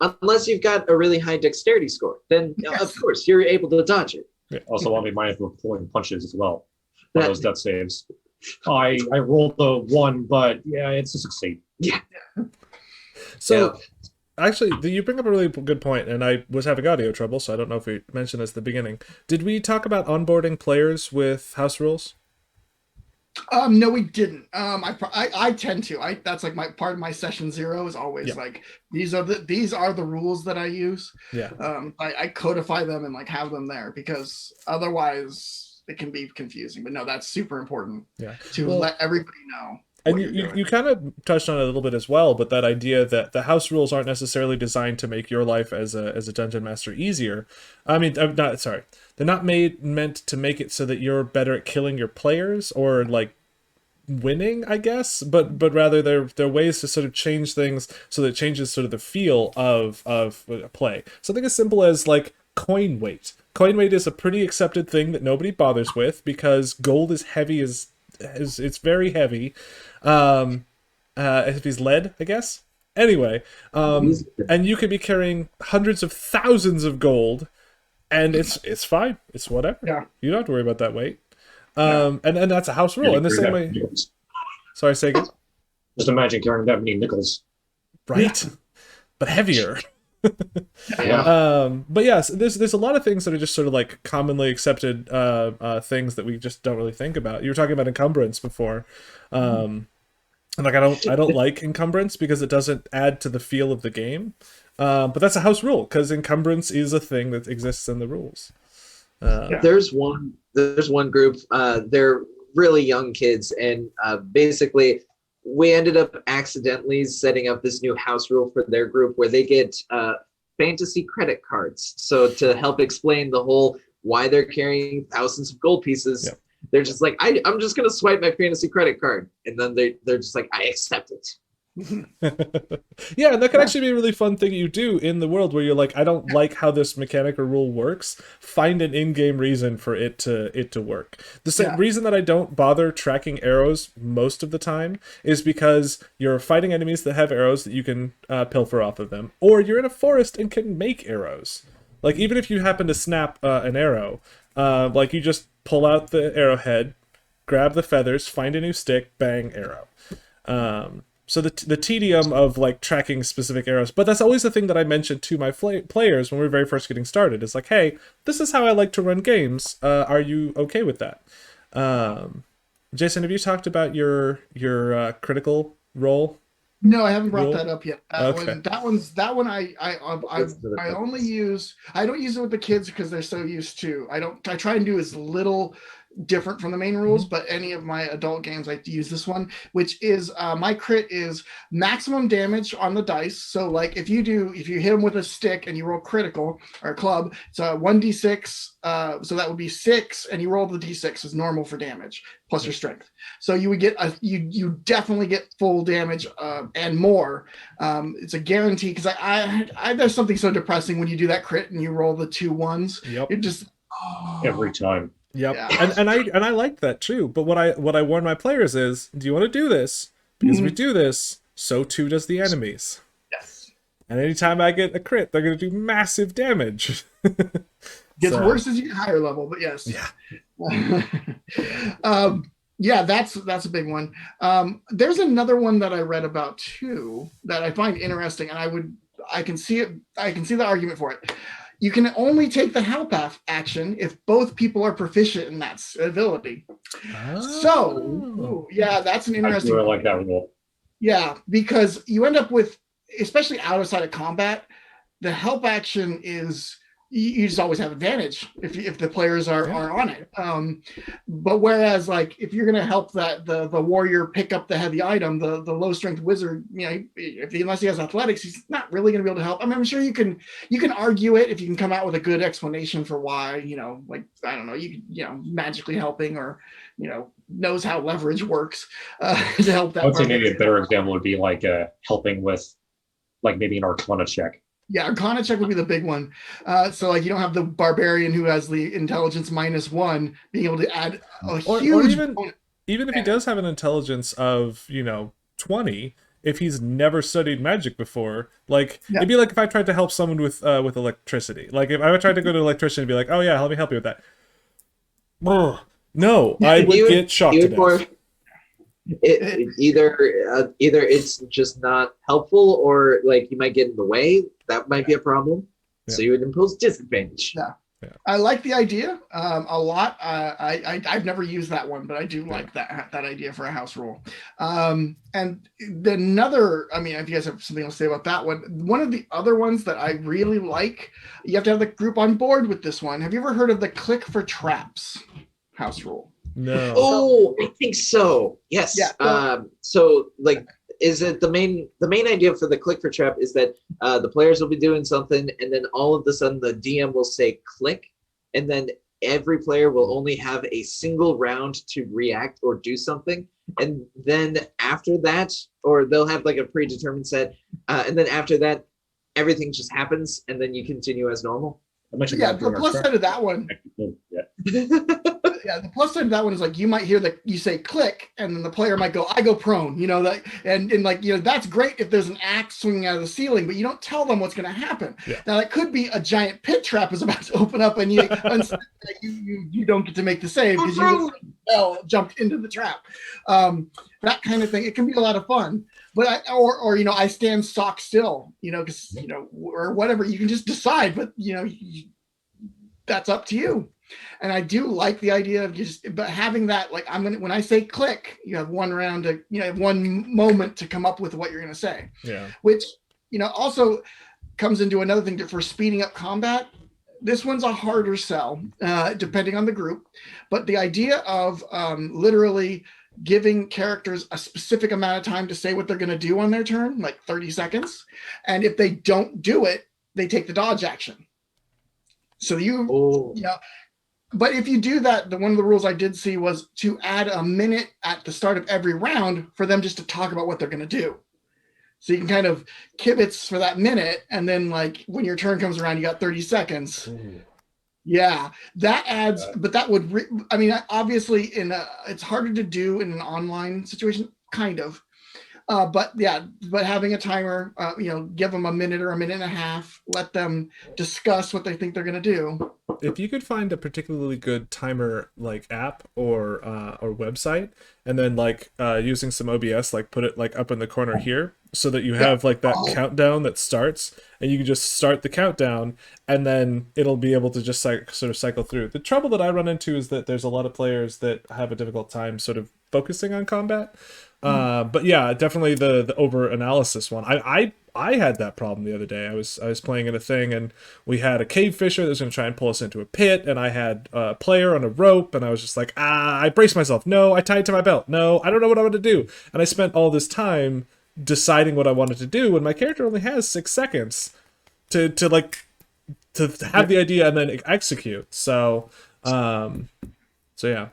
Speaker 1: Unless you've got a really high dexterity score, then of course you're able to dodge it.
Speaker 2: Yeah.
Speaker 4: Also want to be mindful of pulling punches as well on those death saves. I rolled a 1, but yeah, it's a succeed.
Speaker 1: Yeah.
Speaker 2: So, actually, you bring up a really good point, and I was having audio trouble, so I don't know if we mentioned this at the beginning. Did we talk about onboarding players with house rules?
Speaker 3: No, we didn't. I tend to. That's like my part of my session 0 is always like these are the rules that I use.
Speaker 2: Yeah.
Speaker 3: I codify them and like have them there because otherwise it can be confusing. But no, that's super important.
Speaker 2: Yeah.
Speaker 3: To let everybody know.
Speaker 2: And you kind of touched on it a little bit as well, but that idea that the house rules aren't necessarily designed to make your life as a dungeon master easier. I mean, they're not meant to make it so that you're better at killing your players or like winning, I guess, but rather they're ways to sort of change things so that it changes sort of the feel of play. Something as simple as like coin weight. Coin weight is a pretty accepted thing that nobody bothers with because gold is heavy it's very heavy. If he's lead, I guess. Anyway, and you could be carrying hundreds of thousands of gold, and it's fine. It's whatever.
Speaker 3: Yeah.
Speaker 2: You don't have to worry about that weight. And that's a house rule. In the same way. Sorry, say again.
Speaker 4: Just imagine carrying that many nickels.
Speaker 2: Right, but heavier.
Speaker 3: Yeah.
Speaker 2: But yes, there's a lot of things that are just sort of like commonly accepted things that we just don't really think about. You were talking about encumbrance before. And like I don't like encumbrance because it doesn't add to the feel of the game. But that's a house rule because encumbrance is a thing that exists in the rules.
Speaker 1: There's one group. They're really young kids, and basically, we ended up accidentally setting up this new house rule for their group where they get fantasy credit cards. So to help explain the whole why they're carrying thousands of gold pieces. Yep. They're just like, I'm just going to swipe my fantasy credit card. And then they're just like, I accept it.
Speaker 2: Yeah, and that could actually be a really fun thing you do in the world where you're like, I don't like how this mechanic or rule works. Find an in-game reason for it to work. The same reason that I don't bother tracking arrows most of the time is because you're fighting enemies that have arrows that you can pilfer off of them. Or you're in a forest and can make arrows. Like, even if you happen to snap an arrow, like you just pull out the arrowhead, grab the feathers, find a new stick, bang, arrow. So the tedium of like tracking specific arrows, but that's always the thing that I mentioned to my players when we were very first getting started. It's like, hey, this is how I like to run games. Are you okay with that? Jason, have you talked about your critical role?
Speaker 3: No, I haven't brought
Speaker 2: rule?
Speaker 3: That up yet.
Speaker 2: Okay.
Speaker 3: That one I only use. I don't use it with the kids because they're so used to. I try and do as little different from the main rules, but any of my adult games I use this one, which is my crit is maximum damage on the dice. So like if you hit them with a stick and you roll critical or club, it's a 1d6, so that would be 6, and you roll the d6 as normal for damage plus your strength. So you would get you definitely get full damage and more. It's a guarantee because I there's something so depressing when you do that crit and you roll the 2 1s.
Speaker 2: Yep.
Speaker 3: It just
Speaker 4: every time.
Speaker 2: Yep.
Speaker 3: Yeah.
Speaker 2: And I like that too. But what I warn my players is, do you want to do this? Because we do this, so too does the enemies.
Speaker 3: Yes.
Speaker 2: And anytime I get a crit, they're gonna do massive damage.
Speaker 3: Gets worse as you get higher level, but yes.
Speaker 2: Yeah.
Speaker 3: Yeah, that's a big one. There's another one that I read about too that I find interesting, and I can see the argument for it. You can only take the help action if both people are proficient in that ability. Oh. So, yeah, that's an interesting.
Speaker 4: I really like that rule.
Speaker 3: Yeah, because you end up with, especially outside of combat, the help action is you just always have advantage if the players are on it. But whereas like if you're gonna help the warrior pick up the heavy item, the low strength wizard, unless he has athletics, he's not really gonna be able to help. I mean, I'm sure you can argue it if you can come out with a good explanation for why, like I don't know, magically helping or knows how leverage works to help that.
Speaker 4: I would say maybe a better example would be like helping with like maybe an Arcana check.
Speaker 3: Yeah, Arcana check would be the big one. So like you don't have the barbarian who has the intelligence -1 being able to add a huge
Speaker 2: or even if he does have an intelligence of 20, if he's never studied magic before, like it'd be like if I tried to help someone with electricity. Like if I tried to go to an electrician and be like, oh yeah, let me help you with that. No, I would get shocked to death.
Speaker 1: Either it's just not helpful, or like you might get in the way. That might be a problem. So you would impose disadvantage.
Speaker 3: Yeah. I like the idea a lot. I've never used that one, but I do like that idea for a house rule. And another, I mean, if you guys have something else to say about that one of the other ones that I really like, you have to have the group on board with this one. Have you ever heard of the click for traps house rule?
Speaker 2: No.
Speaker 1: Oh, I think so. Yes.
Speaker 3: Yeah.
Speaker 1: So like, is it the main idea for the click for trap is that the players will be doing something, and then all of a sudden the DM will say click, and then every player will only have a single round to react or do something, and then after that, or they'll have like a predetermined set, and then after that, everything just happens, and then you continue as normal.
Speaker 3: Yeah, the plus side of that one. Yeah, the plus side of that one is like you might hear that you say click, and then the player might go, I go prone, you know, that and like, you know, that's great if there's an axe swinging out of the ceiling, but you don't tell them what's going to happen. Yeah. Now that could be a giant pit trap is about to open up, and you don't get to make the save because you jumped into the trap. That kind of thing. It can be a lot of fun. But or you know, I stand stock still, you know, because you know, or whatever. You can just decide, but you know, that's up to you. And I do like the idea of but having that, like, when I say click, you have one round to, you know, one moment to come up with what you're going to say. Yeah. Which, you know, also comes into another thing for speeding up combat. This one's a harder sell, depending on the group. But the idea of literally giving characters a specific amount of time to say what they're going to do on their turn, like 30 seconds. And if they don't do it, they take the dodge action. So you know, but if you do that, one of the rules I did see was to add a minute at the start of every round for them just to talk about what they're going to do. So you can kind of kibitz for that minute, and then like when your turn comes around, you got 30 seconds. Ooh. Yeah, that adds, but that would, I mean, obviously it's harder to do in an online situation, kind of. But having a timer, you know, give them a minute or a minute and a half, let them discuss what they think they're going to do.
Speaker 2: If you could find a particularly good timer like app or website, and then like using some OBS, like put it like up in the corner here, so that you have like that countdown that starts, and you can just start the countdown, and then it'll be able to just sort of cycle through. The trouble that I run into is that there's a lot of players that have a difficult time sort of focusing on combat. But yeah, definitely the over analysis one. I had that problem the other day. I was playing in a thing, and we had a cave fisher that was going to try and pull us into a pit, and I had a player on a rope, and I was just like, I braced myself. No, I tied to my belt. No, I don't know what I want to do. And I spent all this time deciding what I wanted to do, and my character only has 6 seconds to have the idea and then execute. So yeah.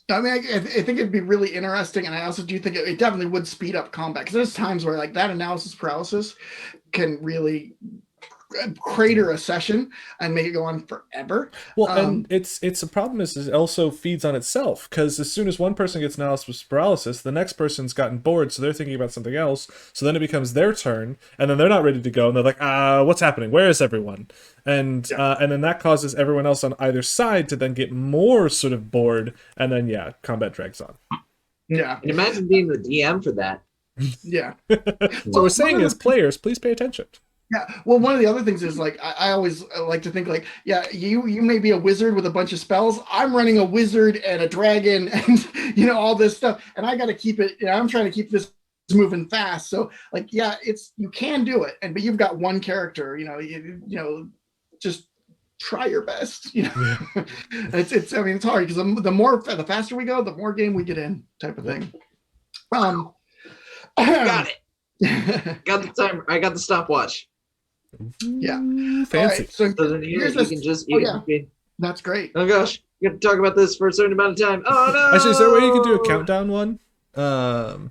Speaker 3: I mean, I think it'd be really interesting, and I also do think it definitely would speed up combat, because there's times where like that analysis paralysis can really crater a session and make it go on forever.
Speaker 2: Well, and it's a problem is it also feeds on itself, because as soon as one person gets analysis paralysis, the next person's gotten bored, so they're thinking about something else. So then it becomes their turn, and then they're not ready to go, and they're like, what's happening? Where is everyone? And then that causes everyone else on either side to then get more sort of bored, and then combat drags on.
Speaker 3: Yeah,
Speaker 1: and imagine being the DM for that.
Speaker 3: Yeah.
Speaker 2: So we're saying as players, please pay attention.
Speaker 3: Yeah, well, one of the other things is like I always like to think like, you may be a wizard with a bunch of spells. I'm running a wizard and a dragon and you know all this stuff, and I got to keep it. You know, I'm trying to keep this moving fast. So like, you can do it, but you've got one character. You know, just try your best. You know, it's I mean it's hard because the faster we go, the more game we get in, type of thing.
Speaker 1: Got it. Got the timer. I got the stopwatch.
Speaker 3: Yeah,
Speaker 2: fancy.
Speaker 3: Right, so that's great.
Speaker 1: Oh gosh, you have to talk about this for a certain amount of time. Oh no!
Speaker 2: Actually, is there a way you can do a countdown one?
Speaker 1: The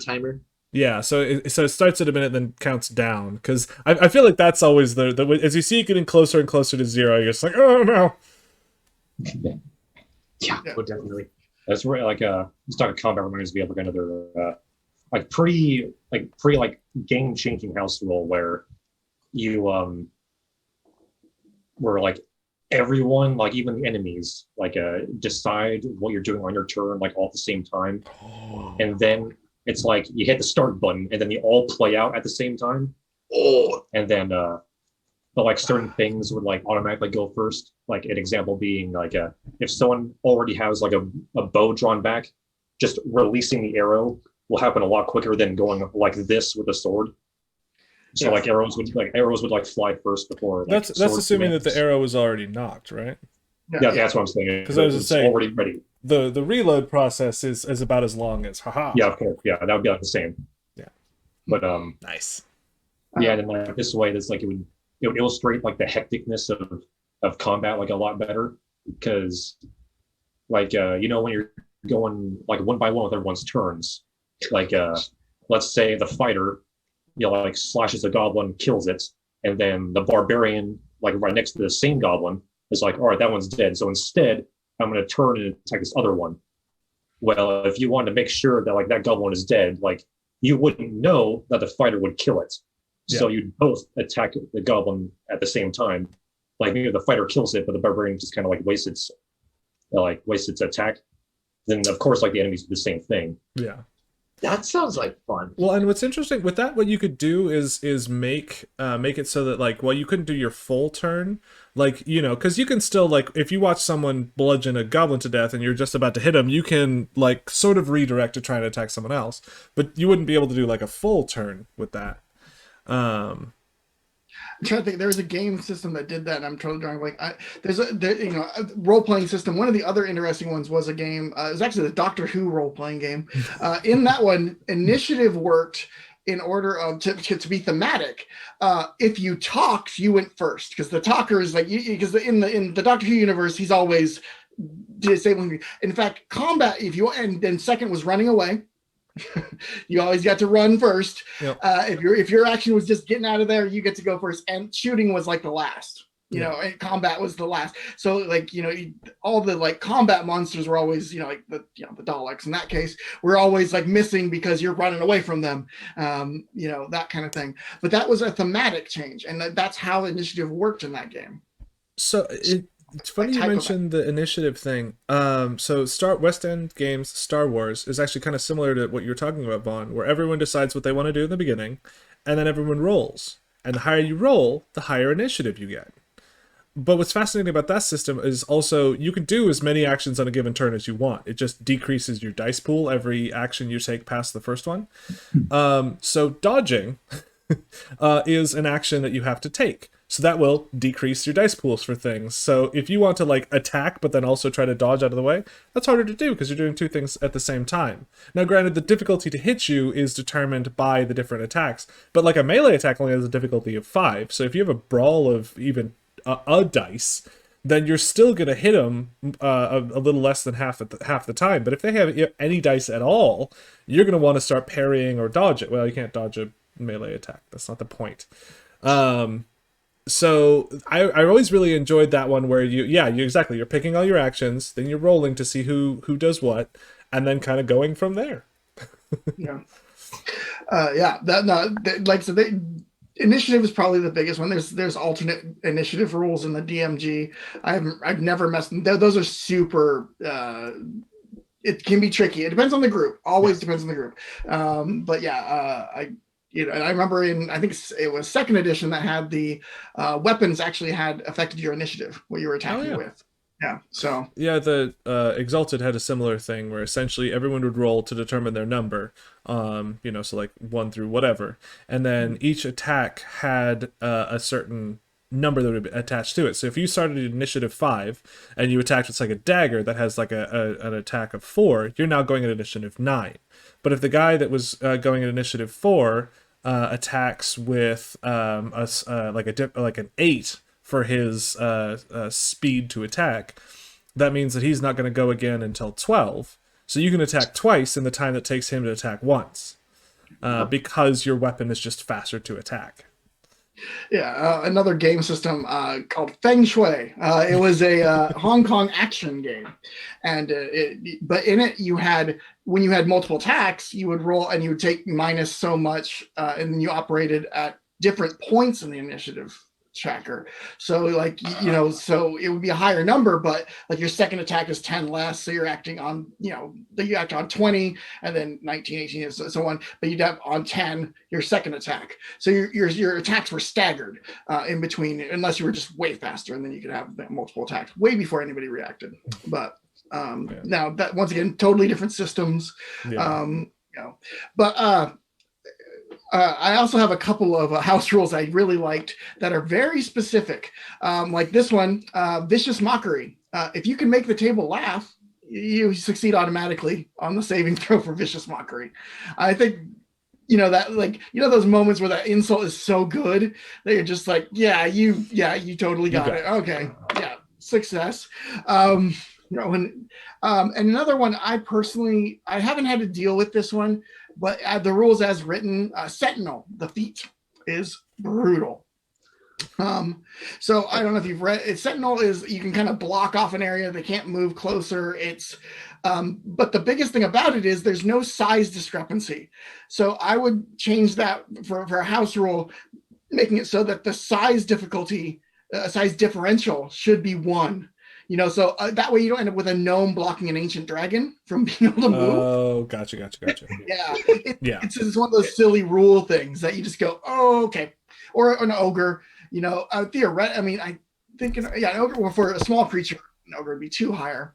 Speaker 1: timer.
Speaker 2: Yeah, so it starts at a minute, then counts down. Because I feel like that's always the as you see it getting closer and closer to 0, you're just like, oh no.
Speaker 1: Yeah, well, definitely.
Speaker 4: That's right. Like let's talk combat reminds me of another pretty game changing house rule where you were like everyone, like even the enemies, like decide what you're doing on your turn, like all at the same time, and then it's like you hit the start button, and then they all play out at the same time. And then but like certain things would like automatically go first. Like an example being like if someone already has like a bow drawn back, just releasing the arrow will happen a lot quicker than going like this with a sword. So like arrows would like fly first before. Like,
Speaker 2: that's assuming that the arrow is already knocked, right?
Speaker 4: Yeah, that's what I'm saying.
Speaker 2: Because I was just saying,
Speaker 4: already ready.
Speaker 2: The reload process is about as long as haha.
Speaker 4: Yeah, of course. Yeah, that would be like the same.
Speaker 2: Yeah,
Speaker 4: but
Speaker 2: nice.
Speaker 4: Yeah, and like this way, it's like it would illustrate like the hecticness of combat like a lot better, because like when you're going like one by one with everyone's turns, like let's say the fighter like slashes a goblin, kills it, and then the barbarian like right next to the same goblin is like, all right, that one's dead, so instead I'm going to turn and attack this other one. Well, if you wanted to make sure that like that goblin is dead, like you wouldn't know that the fighter would kill it. So you'd both attack the goblin at the same time. Like maybe the fighter kills it, but the barbarian just kind of like wastes its attack. Then of course like the enemies do the same thing.
Speaker 2: Yeah.
Speaker 1: That sounds like fun.
Speaker 2: Well, and what's interesting with that, what you could do is make it so that like, well, you couldn't do your full turn, like, because you can still like, if you watch someone bludgeon a goblin to death and you're just about to hit him, you can like sort of redirect to try and attack someone else, but you wouldn't be able to do like a full turn with that.
Speaker 3: I'm trying to think. There was a game system that did that, and I'm totally drawing like there's a role playing system. One of the other interesting ones was a game. It was actually the Doctor Who role playing game. In that one, initiative worked in order of to be thematic. If you talked, you went first, because the talker is like because in the Doctor Who universe, he's always disabling. In fact, combat, if you and then second was running away. You always got to run first.
Speaker 2: Yep.
Speaker 3: If your action was just getting out of there, you get to go first, and shooting was like the last. And combat was the last. So like all the like combat monsters were always like the Daleks in that case were always like missing because you're running away from them. That kind of thing. But that was a thematic change, and that's how initiative worked in that game.
Speaker 2: So it's funny you mentioned the initiative thing. So West End Games Star Wars is actually kind of similar to what you're talking about, Vaughan, where everyone decides what they want to do in the beginning, and then everyone rolls. And the higher you roll, the higher initiative you get. But what's fascinating about that system is also you can do as many actions on a given turn as you want. It just decreases your dice pool every action you take past the first one. So dodging is an action that you have to take. So that will decrease your dice pools for things. So if you want to like attack, but then also try to dodge out of the way, that's harder to do because you're doing two things at the same time. Now, granted, the difficulty to hit you is determined by the different attacks, but like a melee attack only has a difficulty of 5. So if you have a brawl of even a dice, then you're still going to hit them a little less than half the time. But if they have any dice at all, you're going to want to start parrying or dodge it. Well, you can't dodge a melee attack. That's not the point. So I always really enjoyed that one where you're picking all your actions, then you're rolling to see who does what, and then kind of going from there.
Speaker 3: Initiative is probably the biggest one. There's alternate initiative rules in the DMG. I've never messed. Those are super. It can be tricky. It depends on the group. Always depends on the group. And I remember I think it was second edition that had the weapons actually had affected your initiative, what you were attacking with. Yeah. So. Yeah,
Speaker 2: the Exalted had a similar thing where essentially everyone would roll to determine their number. So like 1 through whatever, and then each attack had a certain number that would be attached to it. So if you started at initiative 5 and you attacked with like a dagger that has like an attack of 4, you're now going at initiative 9. But if the guy that was going at initiative 4 attacks with like an 8 for his speed to attack, that means that he's not going to go again until 12. So you can attack twice in the time that takes him to attack once, because your weapon is just faster to attack.
Speaker 3: Yeah, another game system called Feng Shui. It was a Hong Kong action game, and but in it when you had multiple attacks, you would roll and you would take minus so much, and then you operated at different points in the initiative tracker. So like, so it would be a higher number, but like your second attack is 10 less. So you're acting on, you act on 20 and then 19, 18 and so on, but you'd have on 10, your second attack. So your attacks were staggered in between, unless you were just way faster, and then you could have multiple attacks way before anybody reacted. But now that, once again, totally different systems. But I also have a couple of house rules I really liked that are very specific. Like this one, vicious mockery. If you can make the table laugh, you succeed automatically on the saving throw for vicious mockery. I think, that, like, those moments where that insult is so good that you're just like, you totally got it. Okay. Yeah. Success. And another one, I haven't had to deal with this one, but the rules as written, Sentinel, the feat is brutal. So I don't know if you've read it. Sentinel is, you can kind of block off an area. They can't move closer. But the biggest thing about it is there's no size discrepancy. So I would change that for a house rule, making it so that the size differential should be 1. So that way you don't end up with a gnome blocking an ancient dragon from being able to move.
Speaker 2: Oh, gotcha.
Speaker 3: Yeah. It's one of those silly rule things that you just go, oh, okay. Or an ogre, theoretically, I mean, I think, an ogre, for a small creature, an ogre would be 2 higher,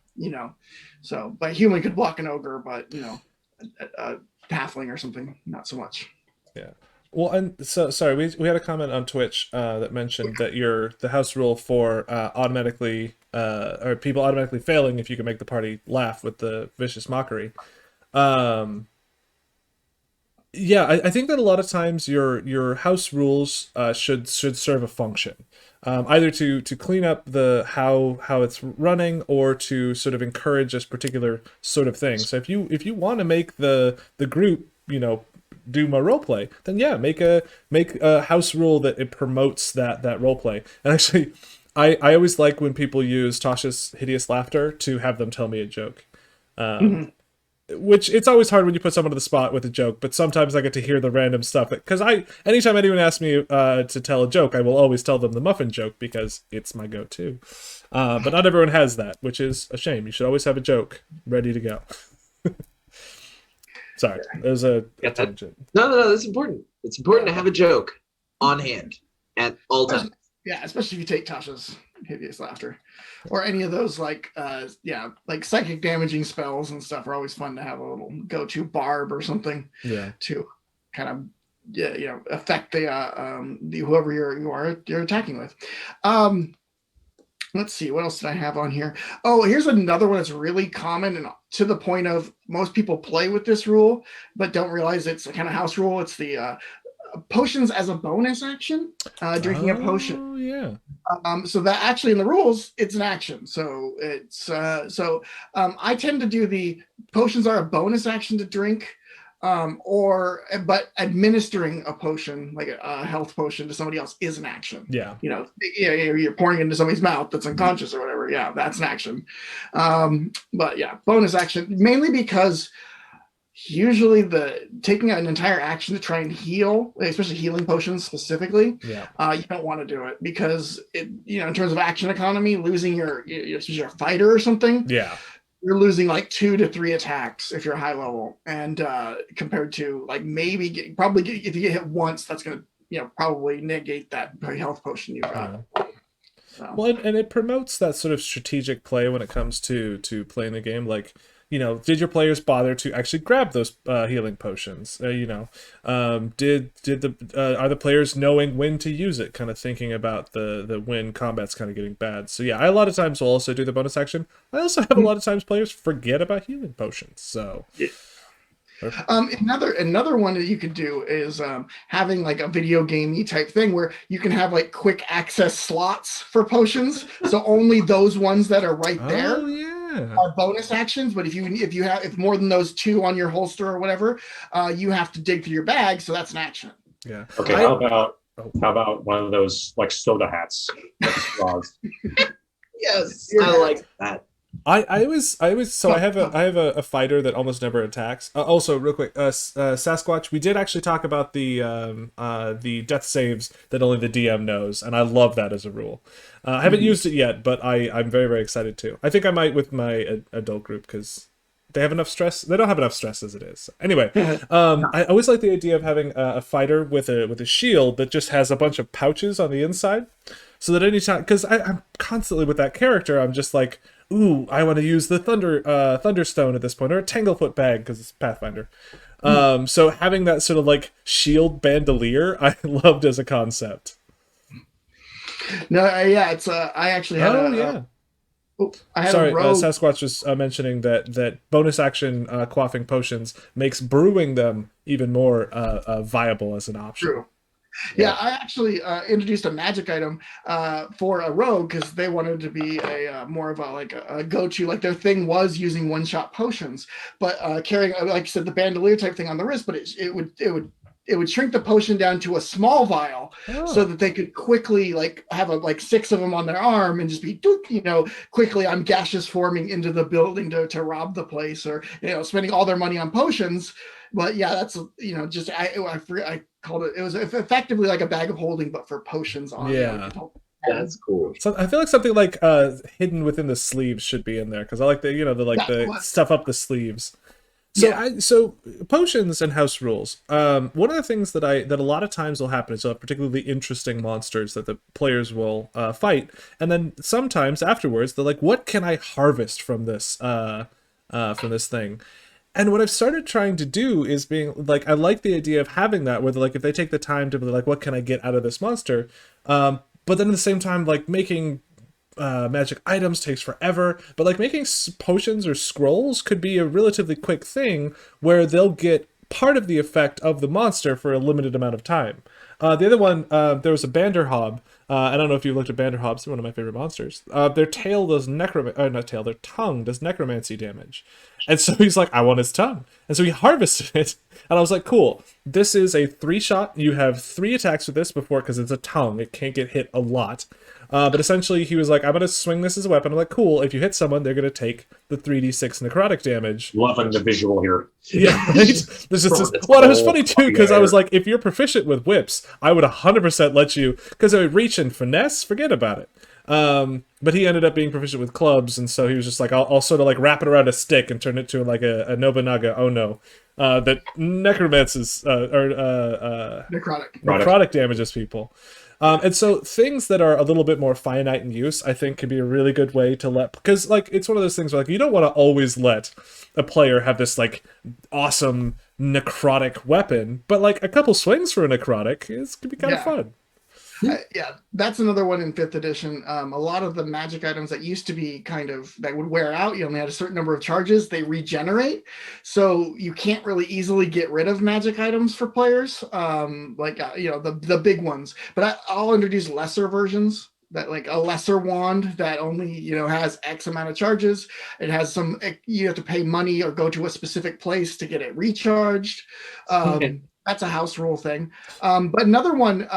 Speaker 3: So, but a human could block an ogre, but, a halfling or something, not so much.
Speaker 2: Yeah. Well, and so sorry, we had a comment on Twitch that mentioned that the house rule for automatically or people automatically failing if you can make the party laugh with the vicious mockery. I think that a lot of times your house rules should serve a function, either to clean up how it's running, or to sort of encourage this particular sort of thing. So if you want to make the group do more role play, then make a house rule that it promotes that role play. And actually, I always like when people use Tasha's hideous laughter to have them tell me a joke. Which, it's always hard when you put someone on the spot with a joke, but sometimes I get to hear the random stuff. Because anytime anyone asks me to tell a joke, I will always tell them the muffin joke, because it's my go-to. But not everyone has that, which is a shame. You should always have a joke ready to go. Sorry, there's a tangent.
Speaker 1: No, that's important. It's important to have a joke on hand at all times.
Speaker 3: Yeah, especially if you take Tasha's hideous laughter, or any of those like psychic damaging spells and stuff are always fun to have a little go-to barb or something. Yeah. To kind of affect the whoever you're attacking with. Let's see, what else did I have on here? Oh, here's another one that's really common, and to the point of most people play with this rule, but don't realize it's a kind of house rule. It's the potions as a bonus action, drinking a potion.
Speaker 2: Oh, yeah.
Speaker 3: So that actually in the rules, it's an action. So it's I tend to do the potions are a bonus action to drink, but administering a potion, like a health potion, to somebody else is an action.
Speaker 2: Yeah.
Speaker 3: You're pouring into somebody's mouth that's unconscious or whatever. Yeah, that's an action. But yeah, bonus action, mainly because usually taking an entire action to try and heal, especially healing potions specifically, you don't want to do it, because in terms of action economy, losing your fighter or something, you're losing like 2 to 3 attacks if you're high level, and compared to like maybe if you get hit once, that's going to probably negate that health potion you've got. So.
Speaker 2: Well, and it promotes that sort of strategic play when it comes to playing the game. Like, did your players bother to actually grab those healing potions? Are the players knowing when to use it, kind of thinking about the when combat's kind of getting bad? So yeah, I a lot of times will also do the bonus action. I also have a lot of times players forget about healing potions. So
Speaker 3: another one that you could do is having like a video gamey type thing where you can have like quick access slots for potions. So only those ones that are right there.
Speaker 2: Oh, yeah.
Speaker 3: Are bonus actions, but if more than those 2 on your holster or whatever, you have to dig through your bag, so that's an action.
Speaker 2: Yeah.
Speaker 4: Okay. How about one of those like soda hats?
Speaker 1: Yes, I like that.
Speaker 2: I have a fighter that almost never attacks. Also, real quick, Sasquatch. We did actually talk about the death saves that only the DM knows, and I love that as a rule. I haven't used it yet, but I'm very very excited to. I think I might with my adult group because they have enough stress. They don't have enough stress as it is. Anyway, I always like the idea of having a fighter with a shield that just has a bunch of pouches on the inside, so that anytime, because I'm constantly with that character, I'm just like, ooh, I want to use the Thunderstone at this point, or a Tanglefoot bag because it's Pathfinder. So having that sort of like shield bandolier, I loved as a concept.
Speaker 3: No, yeah, it's I actually had I had
Speaker 2: Sorry,
Speaker 3: a rogue.
Speaker 2: Sasquatch was mentioning that bonus action quaffing potions makes brewing them even more viable as an option.
Speaker 3: True. Yeah, I actually introduced a magic item for a rogue because they wanted to be a more of a go-to. Like their thing was using one-shot potions, but carrying, like you said, the bandolier type thing on the wrist. But it would shrink the potion down to a small vial so that they could quickly have like 6 of them on their arm and just be quickly I'm gaseous forming into the building to rob the place, or spending all their money on potions. But yeah, that's just I called it. It was effectively like a bag of holding, but for potions on.
Speaker 2: Yeah.
Speaker 1: That's cool.
Speaker 2: So I feel like something like hidden within the sleeves should be in there because I like the stuff up the sleeves. So so potions and house rules. One of the things that a lot of times will happen is particularly interesting monsters that the players will fight, and then sometimes afterwards they're like, "What can I harvest from this thing?" And what I've started trying to do is being like, I like the idea of having that where like if they take the time to be like, what can I get out of this monster? But then at the same time, like making magic items takes forever. But like making potions or scrolls could be a relatively quick thing where they'll get part of the effect of the monster for a limited amount of time. The other one, there was a Banderhob. I don't know if you've looked at Banderhobs. They're one of my favorite monsters. Their tail does their tongue does necromancy damage. And so he's like, I want his tongue. And so he harvested it. And I was like, cool. This is a 3-shot. You have 3 attacks with this before because it's a tongue. It can't get hit a lot. But essentially he was like, I'm going to swing this as a weapon. I'm like, cool. If you hit someone, they're going to take the 3d6 necrotic damage.
Speaker 4: Loving the visual here.
Speaker 2: Yeah, right? There's just this, well, it was funny too, because I was like, if you're proficient with whips, I would 100% let you, because I would reach and finesse, forget about it. But he ended up being proficient with clubs, and so he was just like, I'll sort of like wrap it around a stick and turn it to like a Nobunaga that necromances necrotic damages people. And so things that are a little bit more finite in use, I think, can be a really good way to let, because like it's one of those things where like you don't want to always let a player have this like awesome necrotic weapon, but like a couple swings for a necrotic could be kind of fun.
Speaker 3: Yeah, that's another one in 5th edition. A lot of the magic items that used to be that would wear out, you only had a certain number of charges, they regenerate. So you can't really easily get rid of magic items for players, the big ones. But I'll introduce lesser versions, that like a lesser wand that only has X amount of charges. It has some, you have to pay money or go to a specific place to get it recharged. That's a house rule thing. But another one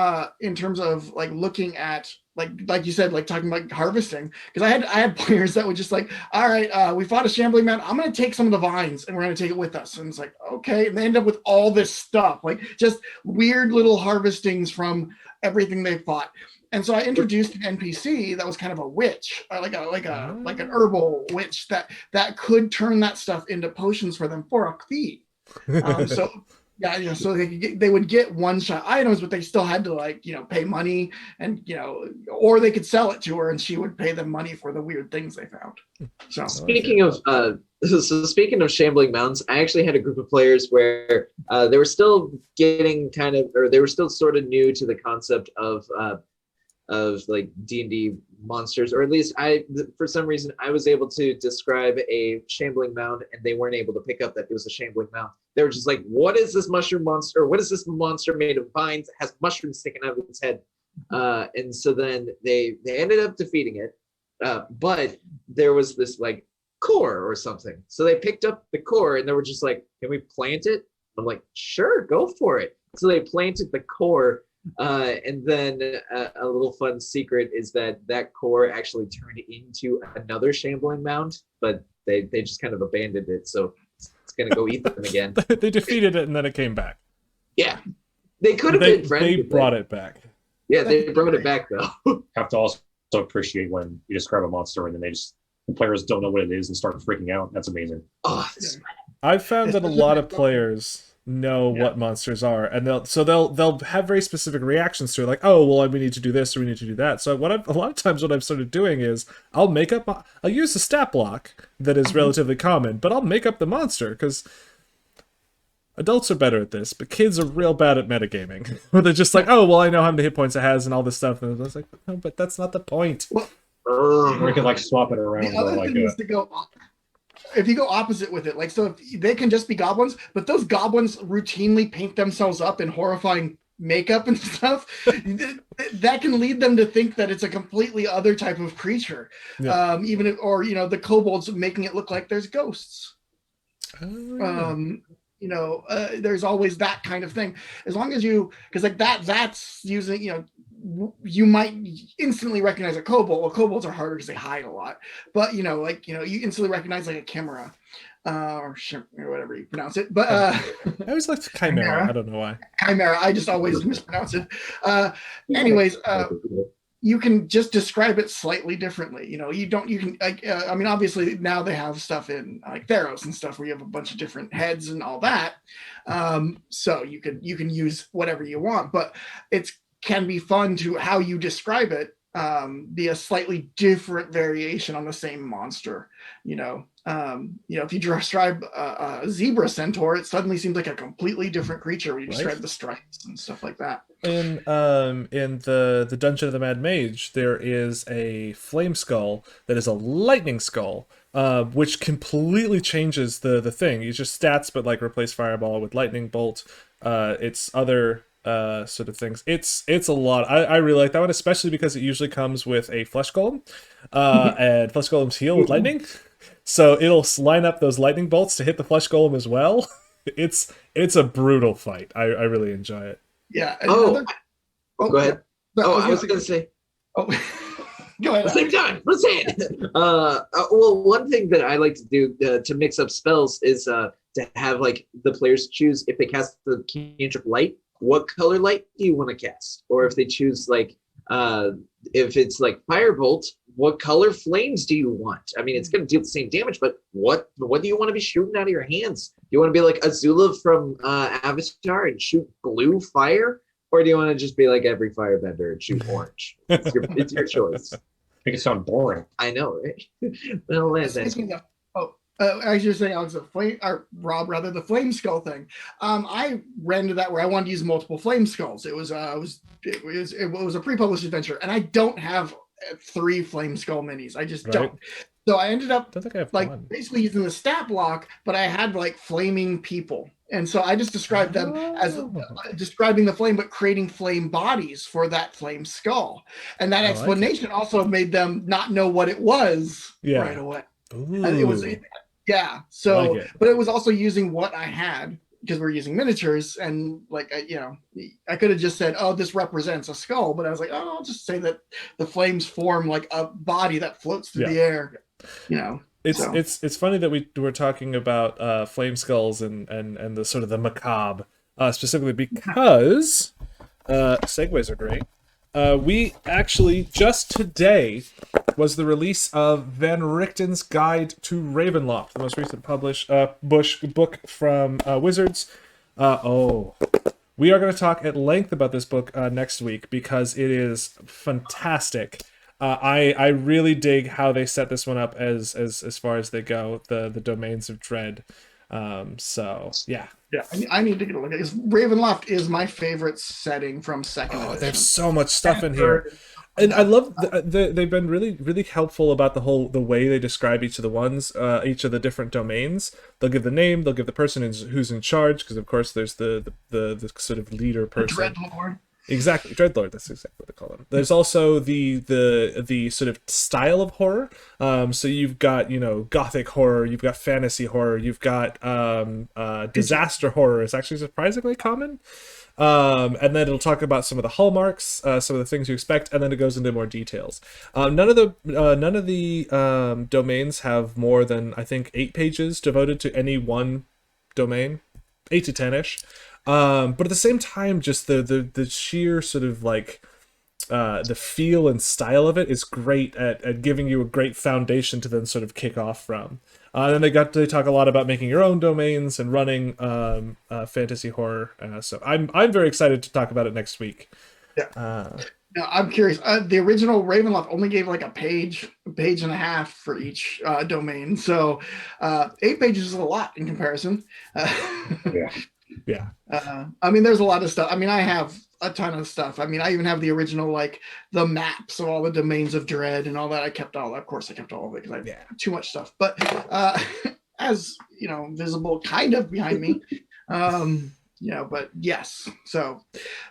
Speaker 3: in terms of like looking at like you said, like talking about harvesting, because I had players that would just like, all right, we fought a shambling man. I'm going to take some of the vines and we're going to take it with us. And it's like, okay. And they end up with all this stuff, like just weird little harvestings from everything they fought. And so I introduced an NPC that was kind of a witch, like an herbal witch that could turn that stuff into potions for them for a fee. So they would get 1-shot items, but they still had to pay money, and or they could sell it to her and she would pay them money for the weird things they found. So
Speaker 1: speaking of shambling mounds, I actually had a group of players where they were still getting they were still sort of new to the concept of like D&D monsters, or at least for some reason I was able to describe a shambling mound and they weren't able to pick up that it was a shambling mound. They were just like, what is this mushroom monster? What is this monster made of vines? It has mushrooms sticking out of its head. And so then they ended up defeating it. But there was this like core or something. So they picked up the core and they were just like, can we plant it? I'm like, sure, go for it. So they planted the core And then a little fun secret is that that core actually turned into another shambling mound, but they just kind of abandoned it, so it's gonna go eat them again.
Speaker 2: They defeated it and then it came back.
Speaker 1: Yeah, they could have been friends.
Speaker 2: They
Speaker 1: with
Speaker 2: brought it back.
Speaker 1: Yeah, they brought it back though.
Speaker 4: Have to also appreciate when you describe a monster and then the players don't know what it is and start freaking out. That's amazing.
Speaker 1: Oh,
Speaker 2: I've found that a lot of players know what monsters are, and they'll have very specific reactions to it, like, oh, well, we need to do this or we need to do that. So a lot of times what I've started doing is I'll use a stat block that is relatively common, but I'll make up the monster, because adults are better at this, but kids are real bad at metagaming. Where they're just like, oh, well, I know how many hit points it has and all this stuff, and I was like, no, but that's not the point.
Speaker 3: Well,
Speaker 4: or you can like swap it around.
Speaker 3: The other
Speaker 4: like
Speaker 3: thing is to go, if you go opposite with it, like, so if they can just be goblins, but those goblins routinely paint themselves up in horrifying makeup and stuff, that can lead them to think that it's a completely other type of creature.
Speaker 2: Yeah.
Speaker 3: Even if, or, you know, the kobolds making it look like there's ghosts. There's always that kind of thing. As long as because like that's using, you might instantly recognize a kobold. Well, kobolds are harder because they hide a lot, but you instantly recognize like a chimera, or whatever you pronounce it. But
Speaker 2: I always liked chimera. I don't know why.
Speaker 3: Chimera. I just always mispronounce it. Anyways, you can just describe it slightly differently. Obviously now they have stuff in like Theros and stuff where you have a bunch of different heads and all that. So you can use whatever you want, but it can be fun to how you describe it be a slightly different variation on the same monster. If you describe a zebra centaur, it suddenly seems like a completely different creature when you describe the stripes and stuff like that.
Speaker 2: In the Dungeon of the Mad Mage, there is a flame skull that is a lightning skull, which completely changes the thing. You just stats, but like replace fireball with lightning bolt. It's other sort of things. It's a lot. I really like that one, especially because it usually comes with a flesh golem, and flesh golems heal with lightning. So it'll line up those lightning bolts to hit the flesh golem as well. It's a brutal fight. I really enjoy it.
Speaker 3: Yeah.
Speaker 1: Go ahead. I was going to say.
Speaker 3: Oh, go ahead.
Speaker 1: At the same time, let's say it. Well, one thing that I like to do to mix up spells is to have like the players choose, if they cast the cantrip light, what color light do you want to cast? Or if they choose like if it's like firebolt, what color flames do you want? I mean, it's going to deal the same damage, but what do you want to be shooting out of your hands? Do you want to be like a Zulu from Avatar and shoot blue fire? Or do you want to just be like every firebender and shoot orange? It's your choice.
Speaker 4: Make it sound boring.
Speaker 1: I know, right? Well,
Speaker 3: I was just saying, Alex, the flame skull thing. I ran into that where I wanted to use multiple flame skulls. It was a pre-published adventure, and I don't have 3 flame skull minis. I just don't. So I ended up basically using the stat block, but I had like flaming people. And so I just described them as describing the flame, but creating flame bodies for that flame skull. And that explanation also made them not know what it was right away.
Speaker 2: Ooh.
Speaker 3: And it was, so, but it was also using what I had, because we're using miniatures, and like, I could have just said, oh, this represents a skull, but I was like, oh, I'll just say that the flames form like a body that floats through the air,
Speaker 2: It's funny that we were talking about flame skulls and the sort of the macabre, specifically because segues are great. We actually, just today, was the release of Van Richten's Guide to Ravenloft, the most recent book from Wizards. We are going to talk at length about this book next week because it is fantastic. I really dig how they set this one up as far as they go, the domains of dread. I need to get a look at it. Ravenloft is my favorite setting from second edition. There's so much stuff in here, and I love they've been really, really helpful about the way they describe each of the different domains. They'll give the name, they'll give the person who's in charge, because of course there's the sort of leader person.
Speaker 3: The Dreadlord.
Speaker 2: Exactly, Dreadlord. That's exactly what they call them. There's also the sort of style of horror. So you've got gothic horror, you've got fantasy horror, you've got disaster horror. Is actually surprisingly common. And then it'll talk about some of the hallmarks, some of the things you expect, and then it goes into more details. None of the domains have more than, I think, 8 pages devoted to any one domain, 8 to 10-ish. But at the same time, just the sheer sort of like the feel and style of it is great at giving you a great foundation to then sort of kick off from. Then they talk a lot about making your own domains and running fantasy horror. So I'm very excited to talk about it next week.
Speaker 3: Yeah. Now, I'm curious. The original Ravenloft only gave like a page and a half for each domain. So 8 pages is a lot in comparison.
Speaker 4: Yeah.
Speaker 2: Yeah.
Speaker 3: I mean, there's a lot of stuff. I mean, I have a ton of stuff. I mean, I even have the original, like the maps of all the domains of Dread and all that. I kept all that. Of course, I kept all of it because I have too much stuff. But as visible kind of behind me. But yes. So,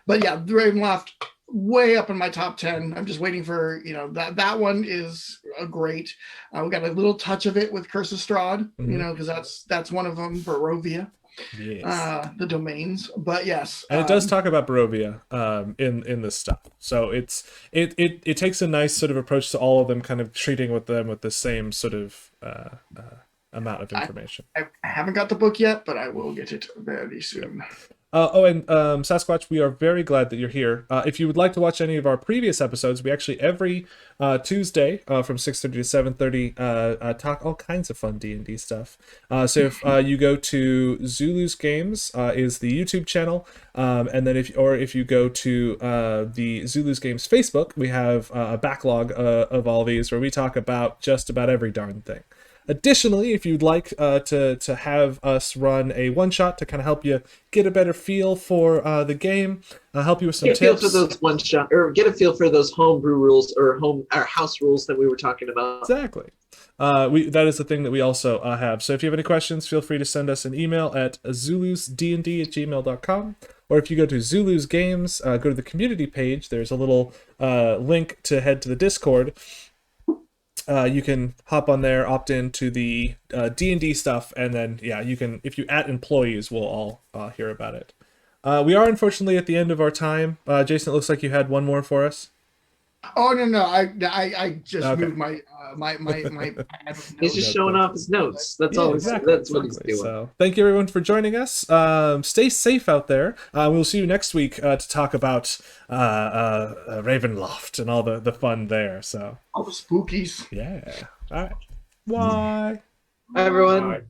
Speaker 3: but yeah, the Ravenloft way up in my top 10. I'm just waiting for that one is a great. We got a little touch of it with Curse of Strahd, because that's one of them, Barovia.
Speaker 2: Yes.
Speaker 3: The domains, but yes,
Speaker 2: and it does talk about Barovia in this stuff. So it takes a nice sort of approach to all of them, kind of treating them with the same sort of amount of information.
Speaker 3: I haven't got the book yet, but I will get it very soon.
Speaker 2: And Sasquatch, we are very glad that you're here. If you would like to watch any of our previous episodes, we actually every Tuesday from 6:30 to 7:30 talk all kinds of fun D&D stuff. So if you go to Zulu's Games is the YouTube channel, and then if you go to the Zulu's Games Facebook, we have a backlog of all these where we talk about just about every darn thing. Additionally, if you'd like to have us run a one-shot to kind of help you get a better feel for the game, help you with some tips.
Speaker 1: Get a feel for those one-shot, or get a feel for those homebrew rules or house rules that we were talking about.
Speaker 2: Exactly. That is the thing that we also have. So if you have any questions, feel free to send us an email at zulusdnd@gmail.com. Or if you go to Zulu's Games, go to the community page. There's a little link to head to the Discord. You can hop on there, opt into the D&D stuff, and then you can, if you employees, we'll all hear about it. We are unfortunately at the end of our time. Jason, it looks like you had one more for us.
Speaker 3: Oh no! I just moved my pad.
Speaker 1: He's just showing off his notes. That's all.
Speaker 2: Exactly.
Speaker 1: That's what he's doing.
Speaker 2: So, thank you everyone for joining us. Stay safe out there. We'll see you next week to talk about Ravenloft and all the fun there. So
Speaker 3: all the spookies.
Speaker 2: Yeah. All right. Bye.
Speaker 1: Hi everyone.
Speaker 4: Bye.